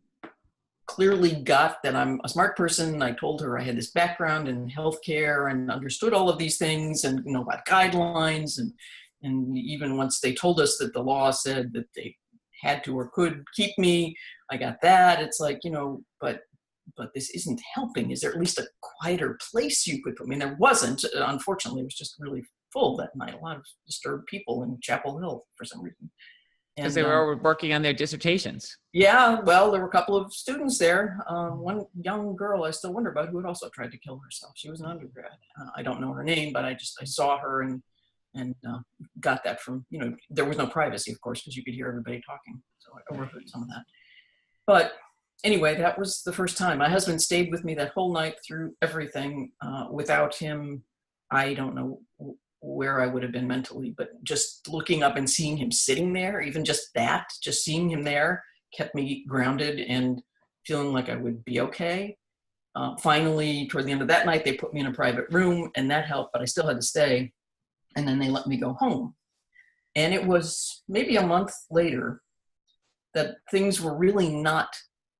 clearly got that I'm a smart person. I told her I had this background in healthcare and understood all of these things and about guidelines, and even once they told us that the law said that they had to or could keep me, I got that. It's like, but this isn't helping. Is there at least a quieter place you could put me? And there wasn't. Unfortunately, it was just really full that night. A lot of disturbed people in Chapel Hill for some reason. Because they were working on their dissertations. Yeah, well, there were a couple of students there. One young girl I still wonder about who had also tried to kill herself. She was an undergrad. I don't know her name, but I saw her and got that from, there was no privacy, of course, because you could hear everybody talking. So I overheard some of that. But anyway, that was the first time. My husband stayed with me that whole night through everything. Without him, I don't know where I would have been mentally, but just looking up and seeing him sitting there, even just seeing him there kept me grounded and feeling like I would be okay. Finally, toward the end of that night, they put me in a private room and that helped, but I still had to stay. And then they let me go home. And it was maybe a month later that things were really not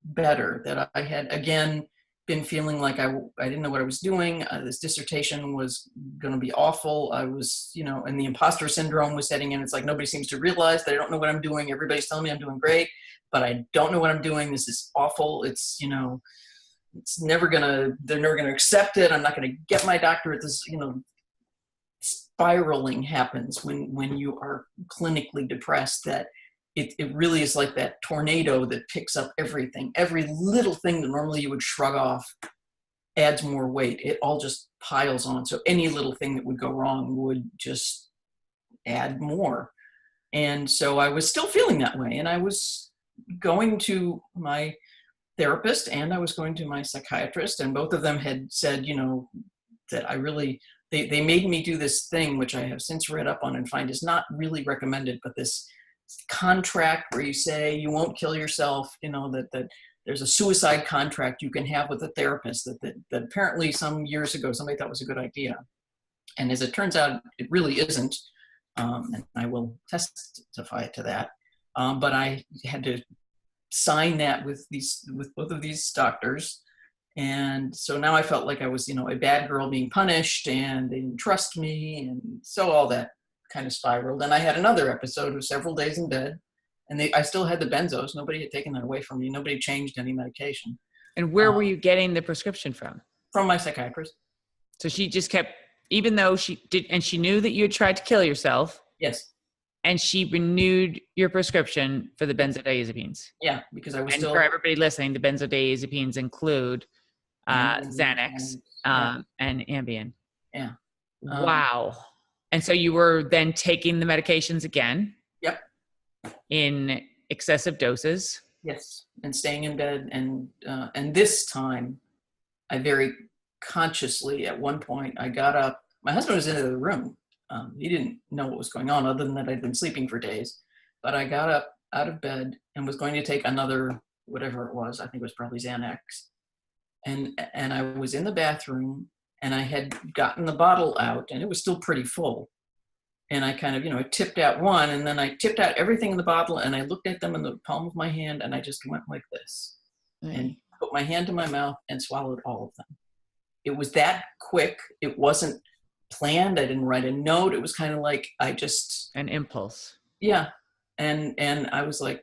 better, that I had, again, been feeling like I didn't know what I was doing. This dissertation was going to be awful. I was, and the imposter syndrome was setting in. It's like nobody seems to realize that I don't know what I'm doing. Everybody's telling me I'm doing great, but I don't know what I'm doing. This is awful. It's, it's never they're never going to accept it. I'm not going to get my doctorate. This, spiraling happens when you are clinically depressed, that it really is like that tornado that picks up everything. Every little thing that normally you would shrug off adds more weight. It all just piles on. So any little thing that would go wrong would just add more. And so I was still feeling that way. And I was going to my therapist and I was going to my psychiatrist, and both of them had said, that I really, they made me do this thing, which I have since read up on and find is not really recommended, but this contract where you say you won't kill yourself, that there's a suicide contract you can have with a therapist that apparently some years ago somebody thought was a good idea. And as it turns out, it really isn't. And I will testify to that. But I had to sign that with both of these doctors. And so now I felt like I was, a bad girl being punished and they didn't trust me. And so all that kind of spiraled. And I had another episode of several days in bed, and I still had the benzos. Nobody had taken that away from me. Nobody changed any medication. And where were you getting the prescription from? From my psychiatrist. So she just kept, even though she did, and she knew that you had tried to kill yourself. Yes. And she renewed your prescription for the benzodiazepines. Yeah, because I was and still. For everybody listening, the benzodiazepines include Xanax and Ambien. Yeah. Wow. And so you were then taking the medications again? Yep. In excessive doses? Yes. And staying in bed. And this time, I very consciously, at one point, I got up. My husband was in the room. He didn't know what was going on other than that I'd been sleeping for days. But I got up out of bed and was going to take another, whatever it was, I think it was probably Xanax. And I was in the bathroom and I had gotten the bottle out and it was still pretty full. And I kind of, I tipped out one and then I tipped out everything in the bottle and I looked at them in the palm of my hand and I just went like this and put my hand to my mouth and swallowed all of them. It was that quick. It wasn't planned. I didn't write a note. It was kind of like an impulse. Yeah. And I was like,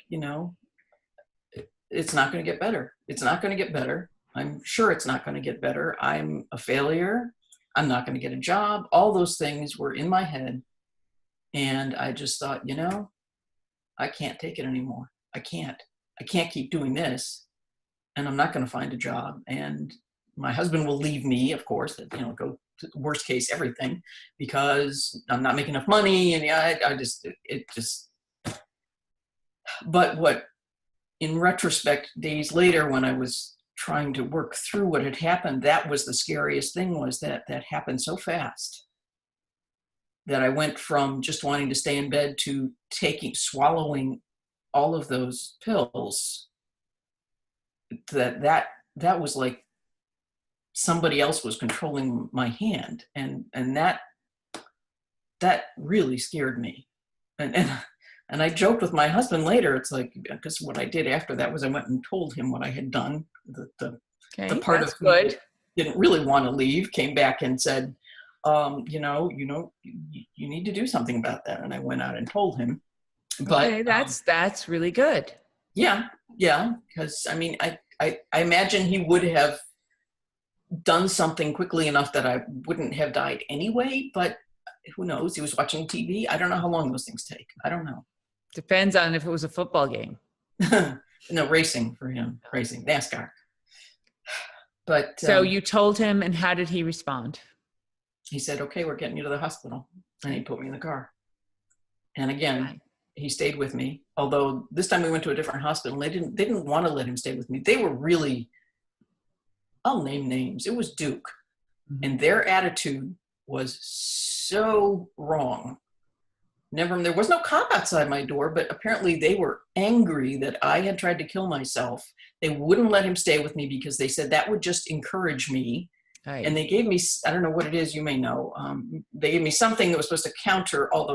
it's not going to get better. It's not going to get better. I'm sure it's not going to get better. I'm a failure. I'm not going to get a job. All those things were in my head. And I just thought, I can't take it anymore. I can't keep doing this. And I'm not going to find a job. And my husband will leave me, of course, go to worst case, everything, because I'm not making enough money. And but what, in retrospect, days later, when I was trying to work through what had happened, that was the scariest thing, was that happened so fast that I went from just wanting to stay in bed to swallowing all of those pills. That was like somebody else was controlling my hand, and that really scared me. And I joked with my husband later. It's like, because what I did after that was I went and told him what I had done. The part of me that didn't really want to leave came back and said, you need to do something about that. And I went out and told him. But okay, that's really good. Yeah, because I mean, I imagine he would have done something quickly enough that I wouldn't have died anyway. But who knows? He was watching TV. I don't know how long those things take. I don't know. Depends on if it was a football game. No, racing for him. Racing, NASCAR. But so you told him, and how did he respond? He said, "Okay, we're getting you to the hospital," and he put me in the car. And again, he stayed with me. Although this time we went to a different hospital. They didn't want to let him stay with me. They were really, I'll name names. It was Duke, and their attitude was so wrong. There was no cop outside my door, but apparently they were angry that I had tried to kill myself. They wouldn't let him stay with me because they said that would just encourage me. Right. And they gave me, I don't know what it is, you may know. They gave me something that was supposed to counter all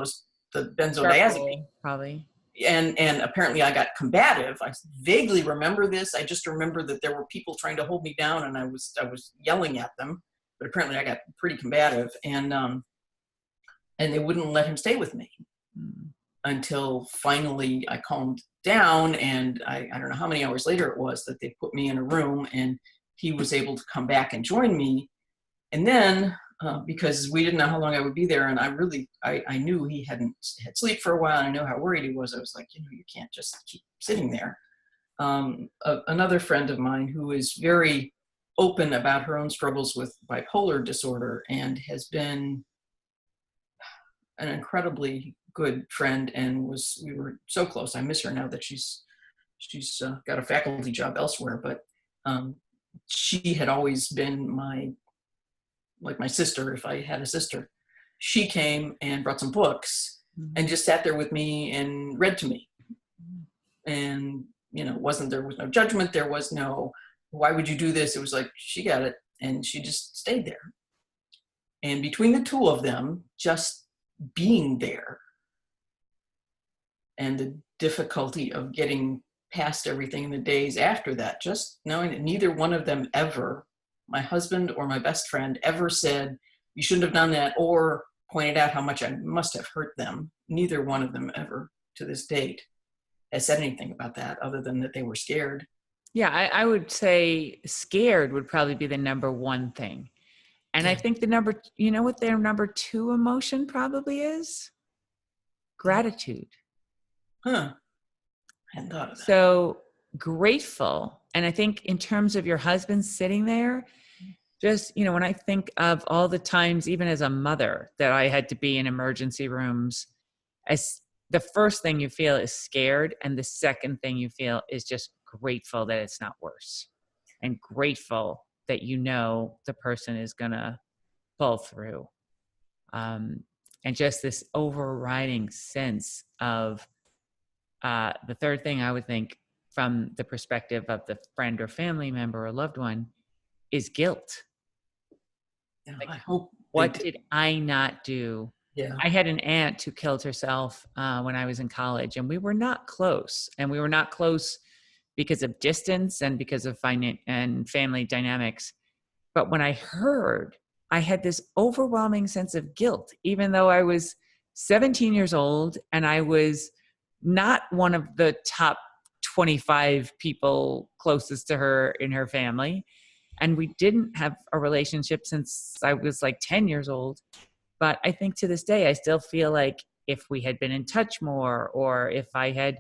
the benzodiazepine. Probably. And apparently I got combative. I vaguely remember this. I just remember that there were people trying to hold me down, and I was yelling at them. But apparently I got pretty combative, and they wouldn't let him stay with me until finally I calmed down. And I don't know how many hours later it was that they put me in a room, and he was able to come back and join me. And then because we didn't know how long I would be there, and I knew he hadn't had sleep for a while, and I know how worried he was. I was like, you can't just keep sitting there. Another friend of mine who is very open about her own struggles with bipolar disorder and has been an incredibly good friend, and we were so close. I miss her now that she's got a faculty job elsewhere, but she had always been like my sister, if I had a sister. She came and brought some books and just sat there with me and read to me. And, there was no judgment. There was no, why would you do this? It was like, she got it. And she just stayed there. And between the two of them, just being there and the difficulty of getting past everything in the days after that, just knowing that neither one of them ever, my husband or my best friend, ever said, you shouldn't have done that, or pointed out how much I must have hurt them. Neither one of them ever, to this date, has said anything about that other than that they were scared. Yeah, I would say scared would probably be the number one thing. And I think what their number two emotion probably is? Gratitude. Huh. I hadn't thought of that. So grateful. And I think in terms of your husband sitting there, just, when I think of all the times, even as a mother, that I had to be in emergency rooms, as the first thing you feel is scared. And the second thing you feel is just grateful that it's not worse, and grateful that the person is going to pull through. And just this overriding sense of the third thing I would think from the perspective of the friend or family member or loved one is guilt. Yeah, I hope. What did I not do? Yeah. I had an aunt who killed herself when I was in college, and we were not close. And we were not close because of distance and because of family dynamics. But when I heard, I had this overwhelming sense of guilt, even though I was 17 years old and I was not one of the top 25 people closest to her in her family. And we didn't have a relationship since I was like 10 years old. But I think to this day, I still feel like if we had been in touch more, or if I had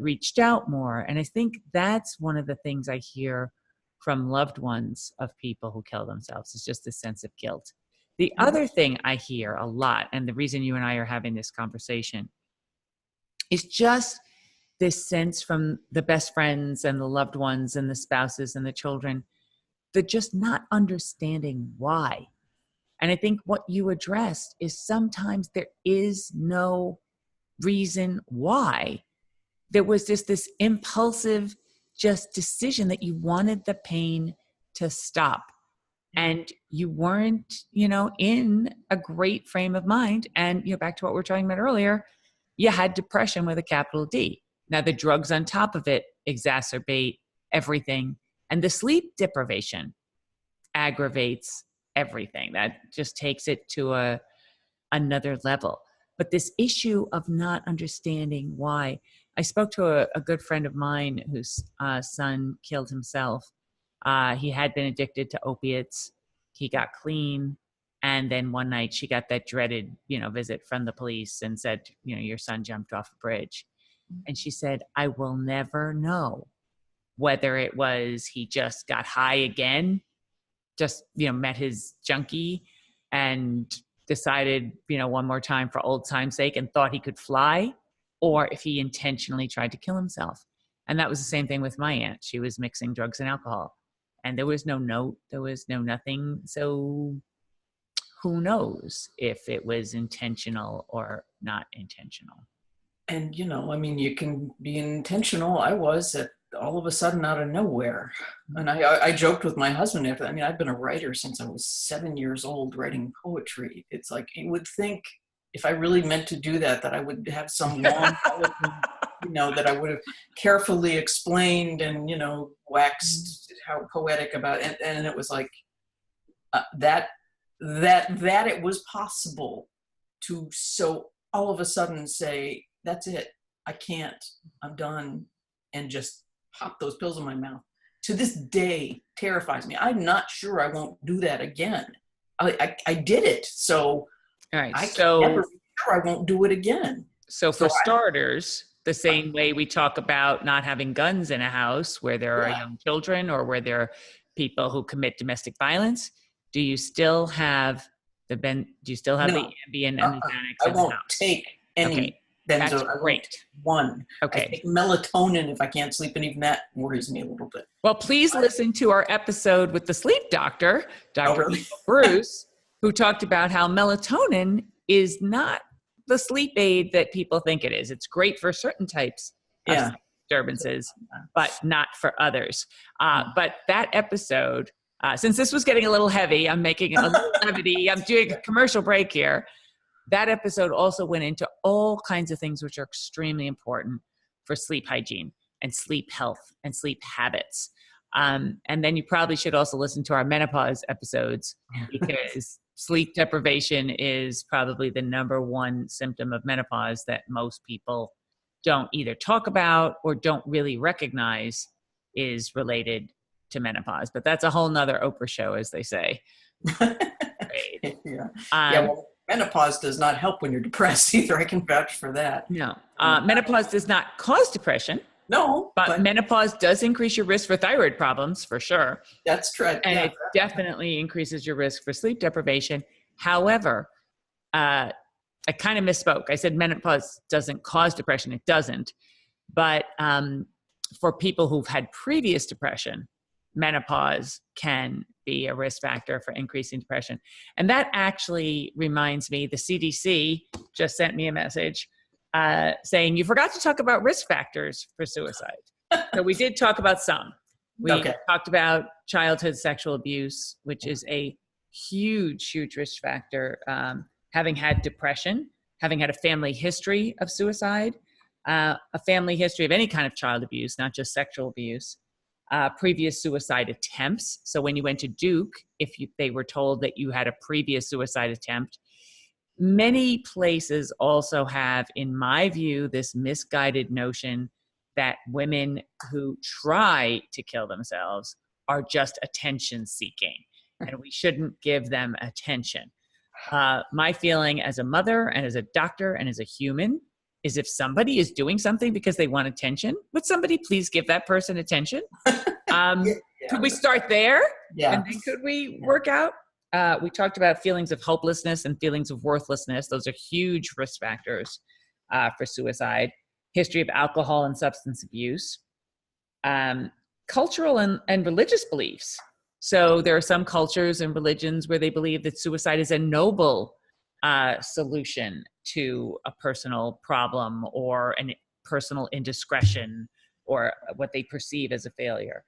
reached out more. And I think that's one of the things I hear from loved ones of people who kill themselves, is just a sense of guilt. The other thing I hear a lot, and the reason you and I are having this conversation, is just this sense from the best friends and the loved ones and the spouses and the children, they're just not understanding why. And I think what you addressed is sometimes there is no reason why. There was just this impulsive just decision that you wanted the pain to stop. And you weren't, in a great frame of mind. And, back to what we were talking about earlier, you had depression with a capital D. Now the drugs on top of it exacerbate everything. And the sleep deprivation aggravates everything. That just takes it to another level. But this issue of not understanding why. I spoke to a good friend of mine whose son killed himself. He had been addicted to opiates. He got clean. And then one night she got that dreaded, visit from the police and said, your son jumped off a bridge. And she said, I will never know whether it was he just got high again, just, met his junkie and decided, one more time for old time's sake and thought he could fly, or if he intentionally tried to kill himself. And that was the same thing with my aunt. She was mixing drugs and alcohol. And there was no note, there was no nothing. So who knows if it was intentional or not intentional? And, you can be intentional. I was at all of a sudden out of nowhere. And I joked with my husband after, I've been a writer since I was 7 years old writing poetry. It's like, you would think if I really meant to do that I would have some long that I would have carefully explained and, waxed how poetic about it. And it was like that it was possible to so all of a sudden say, that's it, I can't, I'm done, and just pop those pills in my mouth. To this day, terrifies me. I'm not sure I won't do that again. I did it, so all right, I can never be sure I won't do it again. So for starters, the same way we talk about not having guns in a house where there are young children or where there are people who commit domestic violence, do you still have the Ambien and the Xanax I in the won't house? take any. Okay. That's great. One. Okay. I take melatonin if I can't sleep, and even that worries me a little bit. Well, please listen to our episode with the sleep doctor, Dr. Bruce, who talked about how melatonin is not the sleep aid that people think it is. It's great for certain types of sleep disturbances, but not for others. But that episode, since this was getting a little heavy, I'm making a little levity. I'm doing a commercial break here. That episode also went into all kinds of things which are extremely important for sleep hygiene and sleep health and sleep habits. And then you probably should also listen to our menopause episodes, because sleep deprivation is probably the number one symptom of menopause that most people don't either talk about or don't really recognize is related to menopause. But that's a whole nother Oprah show, as they say. Well, menopause does not help when you're depressed either. I can vouch for that. No. Menopause does not cause depression. No. But menopause does increase your risk for thyroid problems, for sure. That's true. And it definitely increases your risk for sleep deprivation. However, I kind of misspoke. I said menopause doesn't cause depression. It doesn't. But for people who've had previous depression, menopause can be a risk factor for increasing depression. And that actually reminds me, the CDC just sent me a message saying, you forgot to talk about risk factors for suicide. So we did talk about some. We talked about childhood sexual abuse, which is a huge, huge risk factor. Having had depression, having had a family history of suicide, a family history of any kind of child abuse, not just sexual abuse, previous suicide attempts. So when you went to Duke, they were told that you had a previous suicide attempt. Many places also have, in my view, this misguided notion that women who try to kill themselves are just attention seeking, and we shouldn't give them attention. My feeling as a mother and as a doctor and as a human is, if somebody is doing something because they want attention, would somebody please give that person attention? Could we start there? Yeah. And then could we work out? We talked about feelings of hopelessness and feelings of worthlessness. Those are huge risk factors for suicide. history of alcohol and substance abuse, cultural and religious beliefs. So there are some cultures and religions where they believe that suicide is a noble solution to a personal problem or a personal indiscretion or what they perceive as a failure.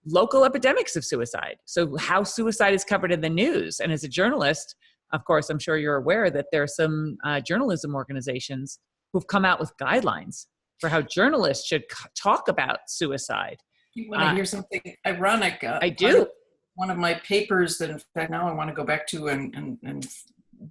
Local epidemics of suicide. So how suicide is covered in the news. And as a journalist, of course, I'm sure you're aware that there are some journalism organizations who've come out with guidelines for how journalists should talk about suicide. You want to hear something ironic? I do. One of my papers that, in fact, now I want to go back to and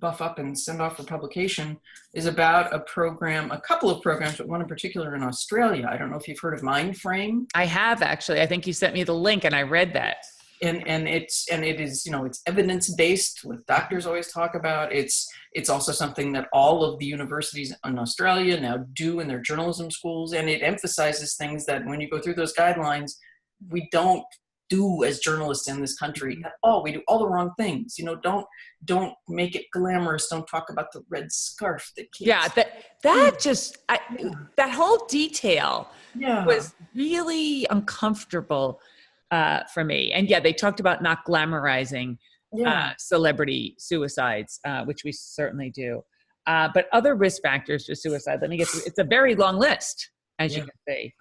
buff up and send off for publication is about a couple of programs, but one in particular in Australia. I don't know if you've heard of Mindframe. I have, actually. I think you sent me the link and I read that. And it is, it's evidence-based, what doctors always talk about. It's also something that all of the universities in Australia now do in their journalism schools. And it emphasizes things that when you go through those guidelines, we don't do as journalists in this country at all. We do all the wrong things. Don't make it glamorous. Don't talk about the red scarf that kids. Yeah, that whole detail was really uncomfortable for me. And yeah, they talked about not glamorizing celebrity suicides, which we certainly do. But other risk factors for suicide, let me get through. It's a very long list, as you can see.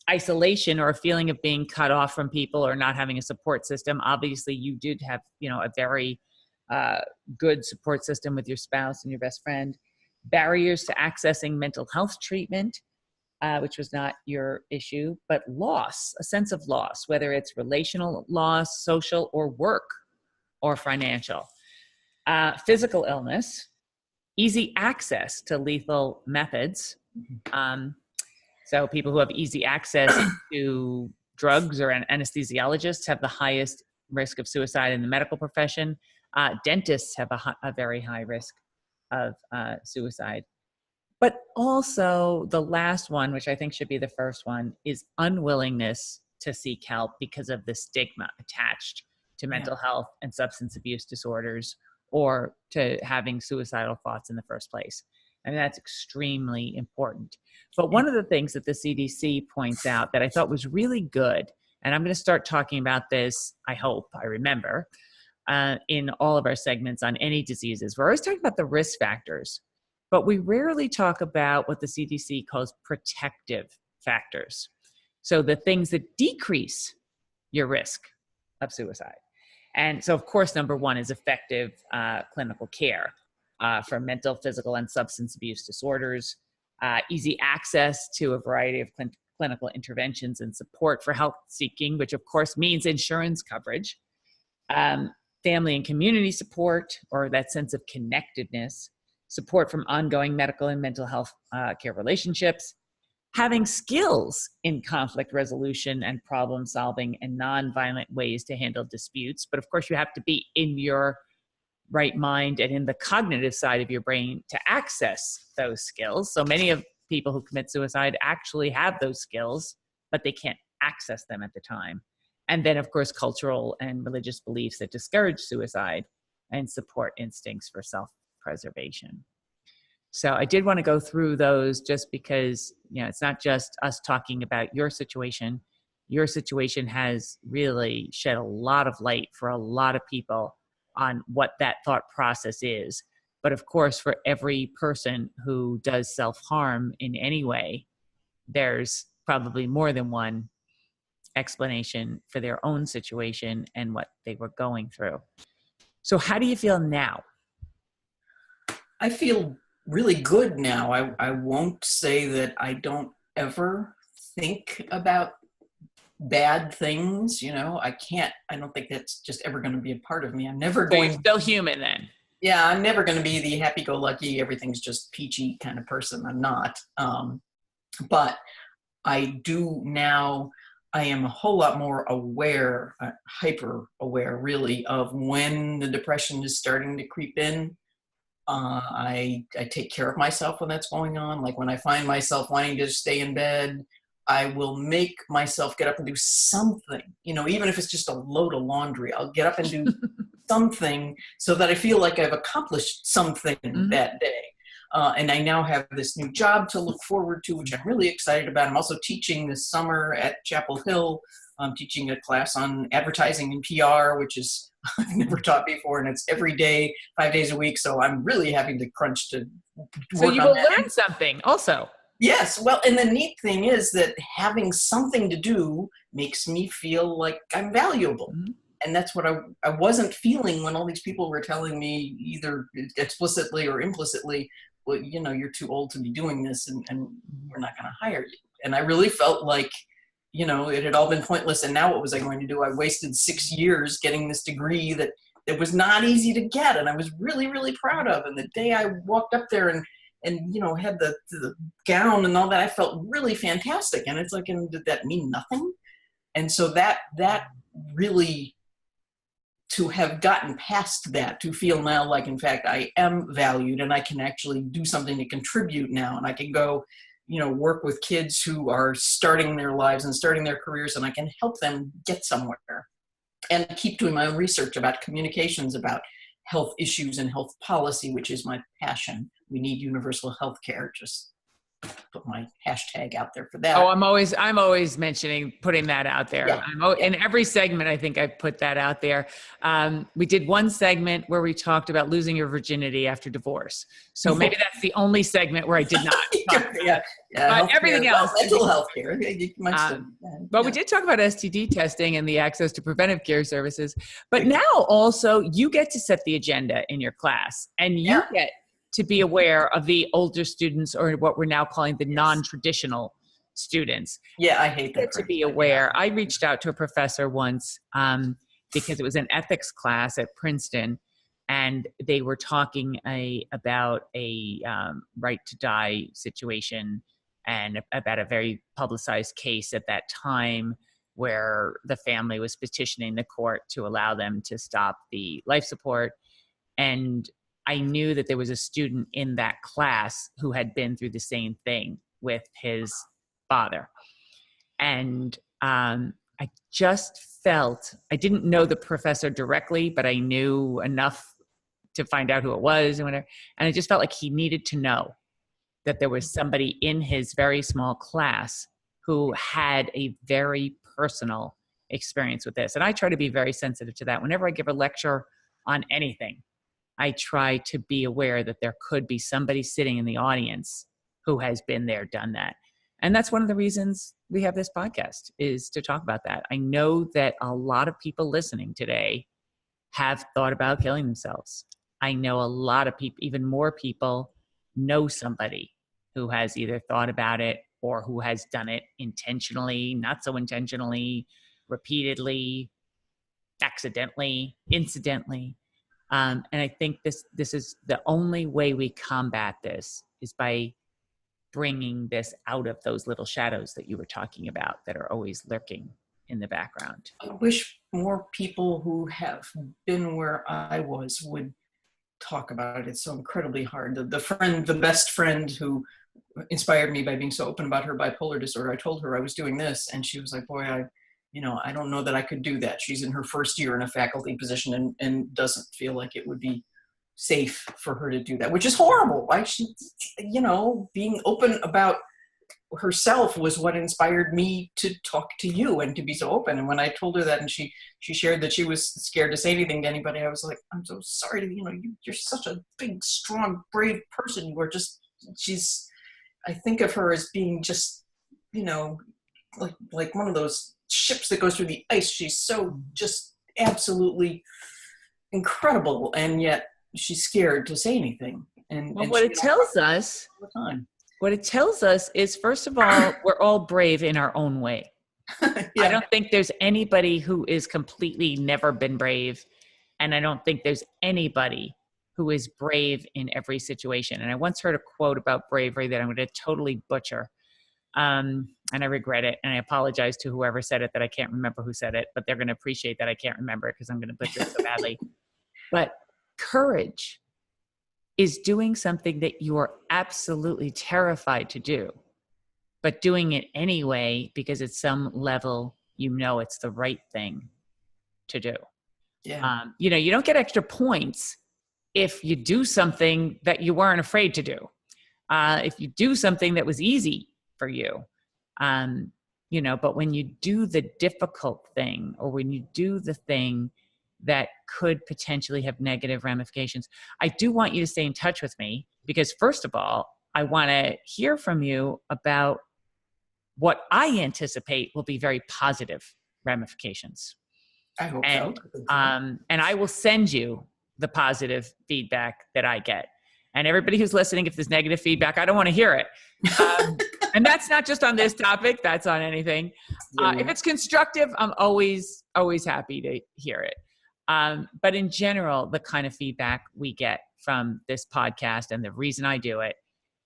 Isolation or a feeling of being cut off from people or not having a support system. Obviously, you did have, a very good support system with your spouse and your best friend. Barriers to accessing mental health treatment, which was not your issue, but loss, a sense of loss, whether it's relational loss, social, or work, or financial. Physical illness, easy access to lethal methods. So people who have easy access to drugs or anesthesiologists have the highest risk of suicide in the medical profession. Dentists have a very high risk of suicide. But also the last one, which I think should be the first one, is unwillingness to seek help because of the stigma attached to mental health and substance abuse disorders or to having suicidal thoughts in the first place. I mean, that's extremely important. But one of the things that the CDC points out that I thought was really good, and I'm going to start talking about this, I hope I remember, in all of our segments on any diseases. We're always talking about the risk factors, but we rarely talk about what the CDC calls protective factors. So the things that decrease your risk of suicide. And so, of course, number one is effective clinical care for mental, physical, and substance abuse disorders, easy access to a variety of clinical interventions and support for health seeking, which of course means insurance coverage, family and community support, or that sense of connectedness, support from ongoing medical and mental health care relationships, having skills in conflict resolution and problem solving and nonviolent ways to handle disputes. But of course, you have to be in your right mind and in the cognitive side of your brain to access those skills. So many of people who commit suicide actually have those skills, but they can't access them at the time. And then, of course, cultural and religious beliefs that discourage suicide and support instincts for self-preservation. So I did want to go through those just because, it's not just us talking about your situation. Your situation has really shed a lot of light for a lot of people on what that thought process is. But of course, for every person who does self-harm in any way, there's probably more than one explanation for their own situation and what they were going through. So how do you feel now? I feel really good now. I won't say that I don't ever think about bad things, I don't think that's just ever going to be a part of me. I'm never going. You're still human then. Yeah, I'm never going to be the happy-go-lucky, everything's just peachy kind of person. I'm not. But I do now. I am a whole lot more aware, hyper aware, really, of when the depression is starting to creep in. I take care of myself when that's going on. Like when I find myself wanting to stay in bed, I will make myself get up and do something, even if it's just a load of laundry, I'll get up and do something so that I feel like I've accomplished something that day. And I now have this new job to look forward to, which I'm really excited about. I'm also teaching this summer at Chapel Hill. I'm teaching a class on advertising and PR, which is I've never taught before, and it's every day, 5 days a week. So I'm really having to crunch to So work you on will that. learn something also. Yes. Well, and the neat thing is that having something to do makes me feel like I'm valuable. Mm-hmm. And that's what I wasn't feeling when all these people were telling me either explicitly or implicitly, well, you know, you're too old to be doing this and we're not going to hire you. And I really felt like, you know, it had all been pointless. And now what was I going to do? I wasted 6 years getting this degree that was not easy to get. And I was really, really proud of. And the day I walked up there and you know, had the gown and all that, I felt really fantastic. And it's like, and did that mean nothing? And so that really, to have gotten past that, to feel now like, in fact, I am valued and I can actually do something to contribute now. And I can go, you know, work with kids who are starting their lives and starting their careers, and I can help them get somewhere and keep doing my own research about communications, about health issues and health policy, which is my passion. We need universal health care. Just put my hashtag out there for that. Oh, I'm always mentioning, putting that out there. Yeah. In every segment, I think I put that out there. We did one segment where we talked about losing your virginity after divorce. So maybe that's the only segment where I did not. Yeah. But everything else. Mental health care. We did talk about STD testing and the access to preventive care services. But now also you get to set the agenda in your class, and you get to be aware of the older students, or what we're now calling the non-traditional students. Yeah, I hate that. To be aware. I reached out to a professor once because it was an ethics class at Princeton, and they were talking about a right to die situation, and about a very publicized case at that time where the family was petitioning the court to allow them to stop the life support. And I knew that there was a student in that class who had been through the same thing with his father. And I just felt, I didn't know the professor directly, but I knew enough to find out who it was and whatever. And I just felt like he needed to know that there was somebody in his very small class who had a very personal experience with this. And I try to be very sensitive to that. Whenever I give a lecture on anything, I try to be aware that there could be somebody sitting in the audience who has been there, done that. And that's one of the reasons we have this podcast, is to talk about that. I know that a lot of people listening today have thought about killing themselves. I know a lot of people, even more people, know somebody who has either thought about it or who has done it intentionally, not so intentionally, repeatedly, accidentally, incidentally. And I think this is the only way we combat this, is by bringing this out of those little shadows that you were talking about that are always lurking in the background. I wish more people who have been where I was would talk about it. It's so incredibly hard. The best friend who inspired me by being so open about her bipolar disorder, I told her I was doing this, and she was like, boy, I don't know that I could do that. She's in her first year in a faculty position and doesn't feel like it would be safe for her to do that, which is horrible. Right? She, being open about herself was what inspired me to talk to you and to be so open. And when I told her that, and she shared that she was scared to say anything to anybody, I was like, I'm so sorry to, you're such a big, strong, brave person. You are just, I think of her as being just, like one of those ships that goes through the ice. She's so just absolutely incredible, and yet she's scared to say anything. And what it tells us is, first of all, we're all brave in our own way. I don't think there's anybody who is completely never been brave, and I don't think there's anybody who is brave in every situation. And I once heard a quote about bravery that I'm going to totally butcher. And I regret it. And I apologize to whoever said it, that I can't remember who said it, but they're going to appreciate that I can't remember it because I'm going to butcher it so badly. But courage is doing something that you are absolutely terrified to do, but doing it anyway because at some level, it's the right thing to do. Yeah. You don't get extra points if you do something that you weren't afraid to do. if you do something that was easy for you. But when you do the difficult thing, or when you do the thing that could potentially have negative ramifications, I do want you to stay in touch with me, because first of all, I want to hear from you about what I anticipate will be very positive ramifications. I hope And, so. and I will send you the positive feedback that I get. And everybody who's listening, if there's negative feedback, I don't want to hear it. And that's not just on this topic, that's on anything. If it's constructive, I'm always happy to hear it. But in general, the kind of feedback we get from this podcast, and the reason I do it,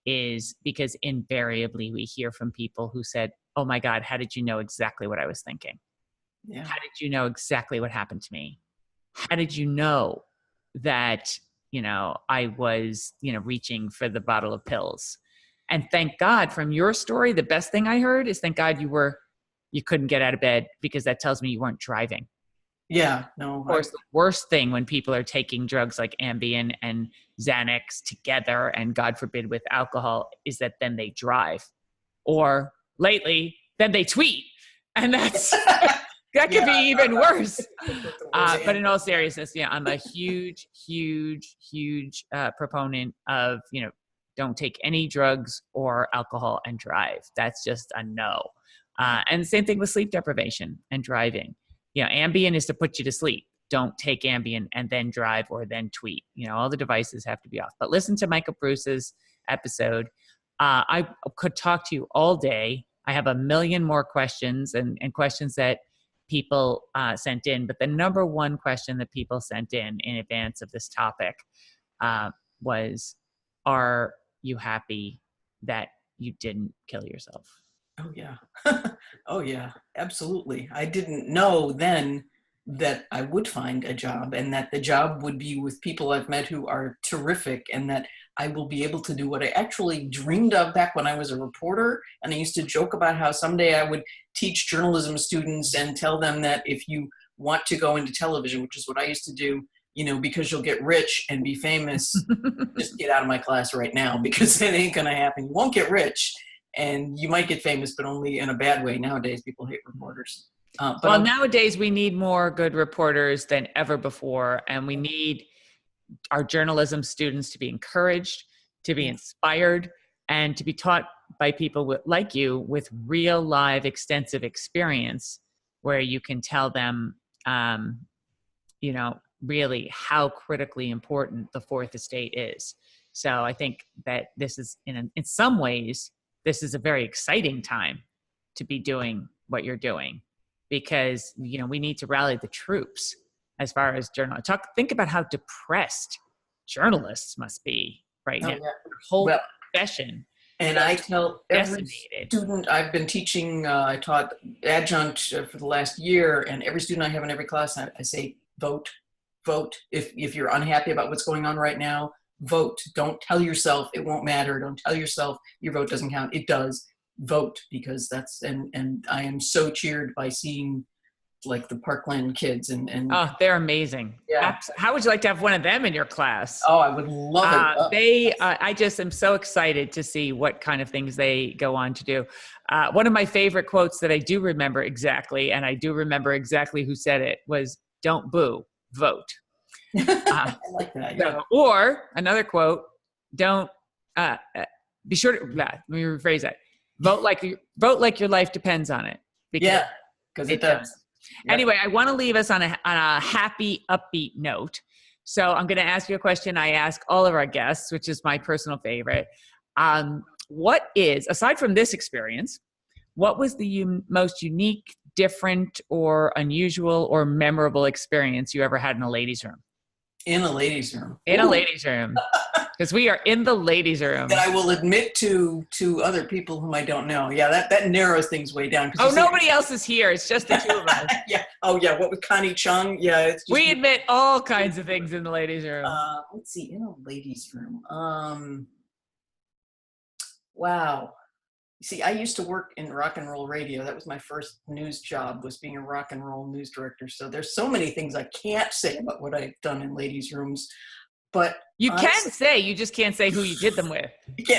is because invariably we hear from people who said, oh my God, how did you know exactly what I was thinking? Yeah. How did you know exactly what happened to me? How did you know that, I was, reaching for the bottle of pills? And thank God, from your story, the best thing I heard is thank God you couldn't get out of bed, because that tells me you weren't driving. Yeah, no. Of course, the worst thing when people are taking drugs like Ambien and Xanax together, and God forbid with alcohol, is that then they drive. Or lately, then they tweet. And that could be even worse. But in all seriousness, I'm a huge, huge, huge proponent of, don't take any drugs or alcohol and drive. That's just a no. And the same thing with sleep deprivation and driving. Ambien is to put you to sleep. Don't take Ambien and then drive or then tweet. All the devices have to be off. But listen to Michael Bruce's episode. I could talk to you all day. I have a million more questions and questions that people sent in. But the number one question that people sent in advance of this topic was, are you happy that you didn't kill yourself? Oh, yeah. Oh, yeah, absolutely. I didn't know then that I would find a job, and that the job would be with people I've met who are terrific, and that I will be able to do what I actually dreamed of back when I was a reporter. And I used to joke about how someday I would teach journalism students and tell them that if you want to go into television, which is what I used to do, because you'll get rich and be famous, just get out of my class right now, because it ain't going to happen. You won't get rich. And you might get famous, but only in a bad way. Nowadays, people hate reporters. Nowadays, we need more good reporters than ever before. And we need our journalism students to be encouraged, to be inspired, and to be taught by people like you with real, live, extensive experience, where you can tell them, really how critically important the fourth estate is. So I think that this is, in some ways, this is a very exciting time to be doing what you're doing, because, we need to rally the troops as far as journalists. Think about how depressed journalists must be right now. Yeah. The whole profession. And I tell every student I've been teaching, I taught adjunct for the last year, and every student I have in every class, I say, vote. If you're unhappy about what's going on right now, vote. Don't tell yourself it won't matter. Don't tell yourself your vote doesn't count. It does. Vote, because that's, and I am so cheered by seeing like the Parkland kids and oh, they're amazing. Yeah. How would you like to have one of them in your class? Oh, I would love it. I just am so excited to see what kind of things they go on to do. One of my favorite quotes that I do remember exactly, and I do remember exactly who said it, was, "Don't boo, vote." I like that. Yeah. So, or another quote, don't be sure to, let me rephrase that. Vote like your life depends on it. Because it does. Yep. Anyway, I want to leave us on a happy, upbeat note. So I'm going to ask you a question I ask all of our guests, which is my personal favorite. What is, aside from this experience, what was the most unique, different, or unusual, or memorable experience you ever had in a ladies' room? In a ladies' room. In a ladies' room. Because we are in the ladies' room. That I will admit to other people whom I don't know. Yeah, that narrows things way down. Oh, nobody else is here. It's just the two of us. Yeah. Oh, yeah. What with Connie Chung? Yeah. It's just we admit all kinds of things in the ladies' room. Let's see. In a ladies' room. Wow. See, I used to work in rock and roll radio. That was my first news job, was being a rock and roll news director. So there's so many things I can't say about what I've done in ladies' rooms. But You can honestly, say, you just can't say who you did them with.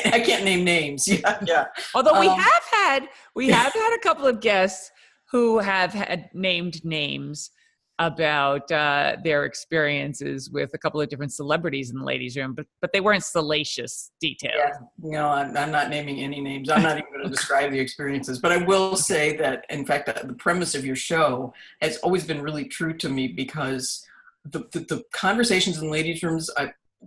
I can't name names. Yeah. Although we have had a couple of guests who have had named names about their experiences with a couple of different celebrities in the ladies' room, but they weren't salacious details. Yeah, no, I'm not naming any names. I'm not even going to describe the experiences. But I will say that, in fact, the premise of your show has always been really true to me, because the conversations in ladies' rooms,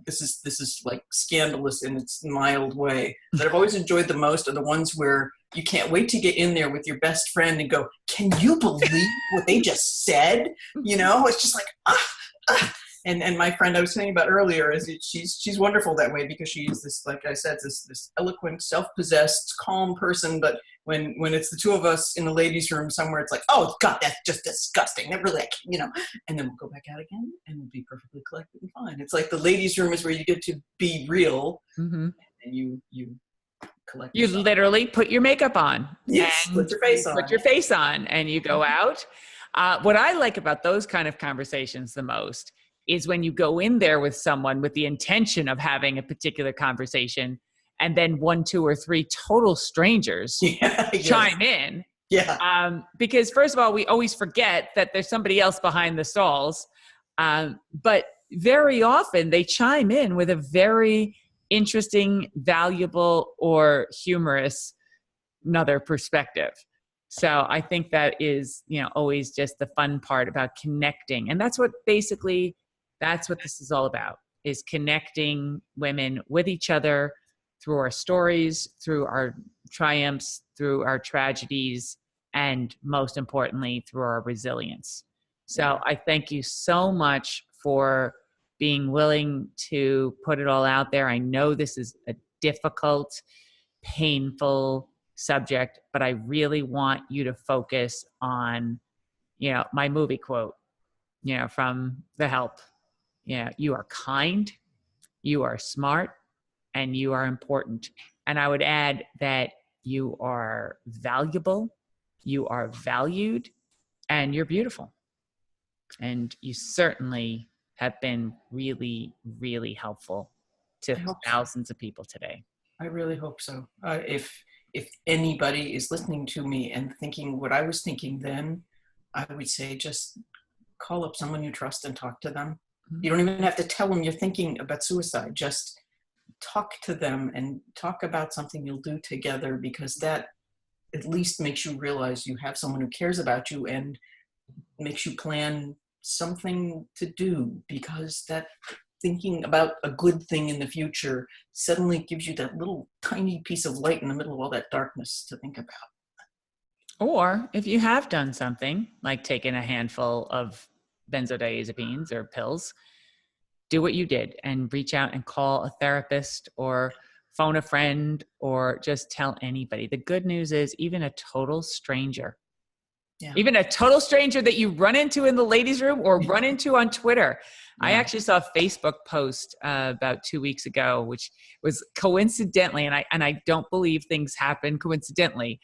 this is like scandalous in its mild way, that I've always enjoyed the most are the ones where you can't wait to get in there with your best friend and go, "Can you believe what they just said?" You know, it's just like, ah. And my friend I was telling you about earlier, she's wonderful that way, because she's this, like I said, this eloquent, self-possessed, calm person. But when it's the two of us in the ladies' room somewhere, it's like, "Oh God, that's just disgusting. That really, you know." And then we'll go back out again, and we'll be perfectly collected and fine. It's like the ladies' room is where you get to be real, and you collect. You literally put your makeup on. Yes, and put your face on. Put your face on, and you go out. What I like about those kind of conversations the most is when you go in there with someone with the intention of having a particular conversation, and then 1, 2, or 3 total strangers chime in. Yeah. Because first of all, we always forget that there's somebody else behind the stalls. But very often they chime in with a very interesting, valuable, or humorous another perspective. So I think that is, always just the fun part about connecting. And that's what this is all about, is connecting women with each other through our stories, through our triumphs, through our tragedies, and most importantly, through our resilience. So I thank you so much for being willing to put it all out there. I know this is a difficult, painful subject, but I really want you to focus on, my movie quote, from The Help. You are kind, you are smart, and you are important. And I would add that you are valuable, you are valued, and you're beautiful. And you certainly have been really, really helpful to thousands of people today. I really hope so. If anybody is listening to me and thinking what I was thinking then, I would say just call up someone you trust and talk to them. You don't even have to tell them you're thinking about suicide. Just talk to them and talk about something you'll do together, because that at least makes you realize you have someone who cares about you and makes you plan something to do, because that thinking about a good thing in the future suddenly gives you that little tiny piece of light in the middle of all that darkness to think about. Or if you have done something like taken a handful of benzodiazepines or pills, do what you did and reach out and call a therapist or phone a friend or just tell anybody. The good news is even a total stranger, even a total stranger that you run into in the ladies' room or run into on Twitter. I actually saw a Facebook post about 2 weeks ago, which was coincidentally, and I don't believe things happen coincidentally,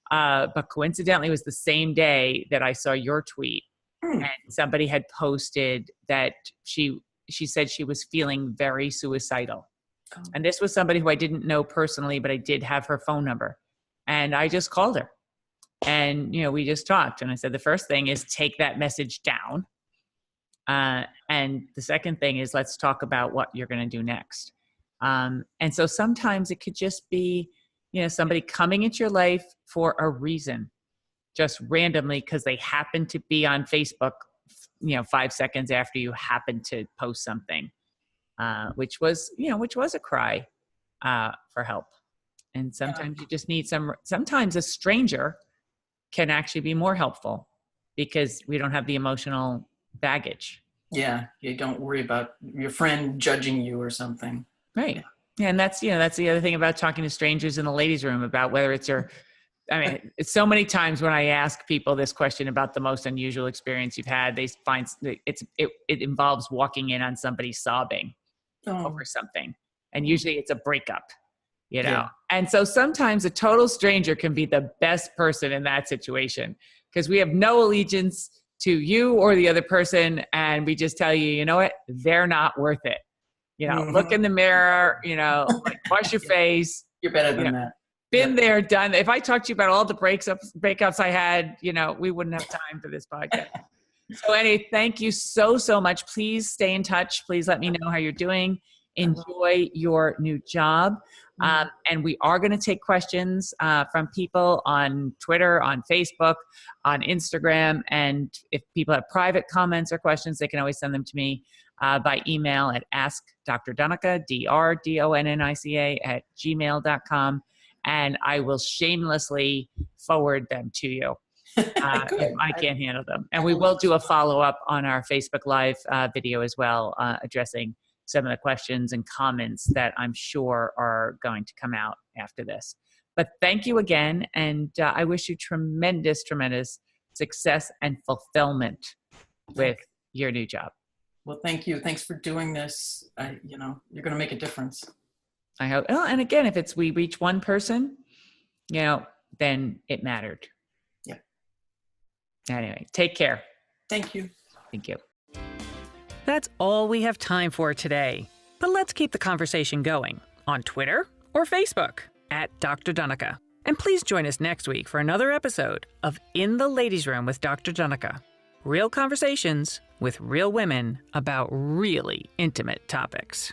but coincidentally was the same day that I saw your tweet. And somebody had posted that she said she was feeling very suicidal. And this was somebody who I didn't know personally, but I did have her phone number. And I just called her. And, we just talked. And I said, the first thing is take that message down. And the second thing is let's talk about what you're going to do next. And so sometimes it could just be, somebody coming into your life for a reason, just randomly because they happen to be on Facebook, 5 seconds after you happen to post something, which was a cry for help. And sometimes you just need sometimes a stranger can actually be more helpful because we don't have the emotional baggage. Yeah, you don't worry about your friend judging you or something. Right. Yeah, and that's the other thing about talking to strangers in the ladies' room about whether it's it's so many times when I ask people this question about the most unusual experience you've had, they find it involves walking in on somebody sobbing over something. And usually it's a breakup, Yeah. And so sometimes a total stranger can be the best person in that situation because we have no allegiance to you or the other person. And we just tell you, you know what, they're not worth it. Look in the mirror, like wash your face. You're better than that. Been there, done. If I talked to you about all the breakups I had, we wouldn't have time for this podcast. So anyway, thank you so, so much. Please stay in touch. Please let me know how you're doing. Enjoy your new job. And we are going to take questions from people on Twitter, on Facebook, on Instagram. And if people have private comments or questions, they can always send them to me by email at askdrdonica, DRDONNICA @gmail.com. And I will shamelessly forward them to you if I can't handle them. And we will do a follow-up on our Facebook Live video as well, addressing some of the questions and comments that I'm sure are going to come out after this. But thank you again, and I wish you tremendous, tremendous success and fulfillment with your new job. Well, thank you. Thanks for doing this. You're going to make a difference. I hope. Oh, and again, if we reach one person, then it mattered. Yeah. Anyway, take care. Thank you. Thank you. That's all we have time for today. But let's keep the conversation going on Twitter or Facebook @Dr. Donica. And please join us next week for another episode of In the Ladies' Room with Dr. Donica. Real conversations with real women about really intimate topics.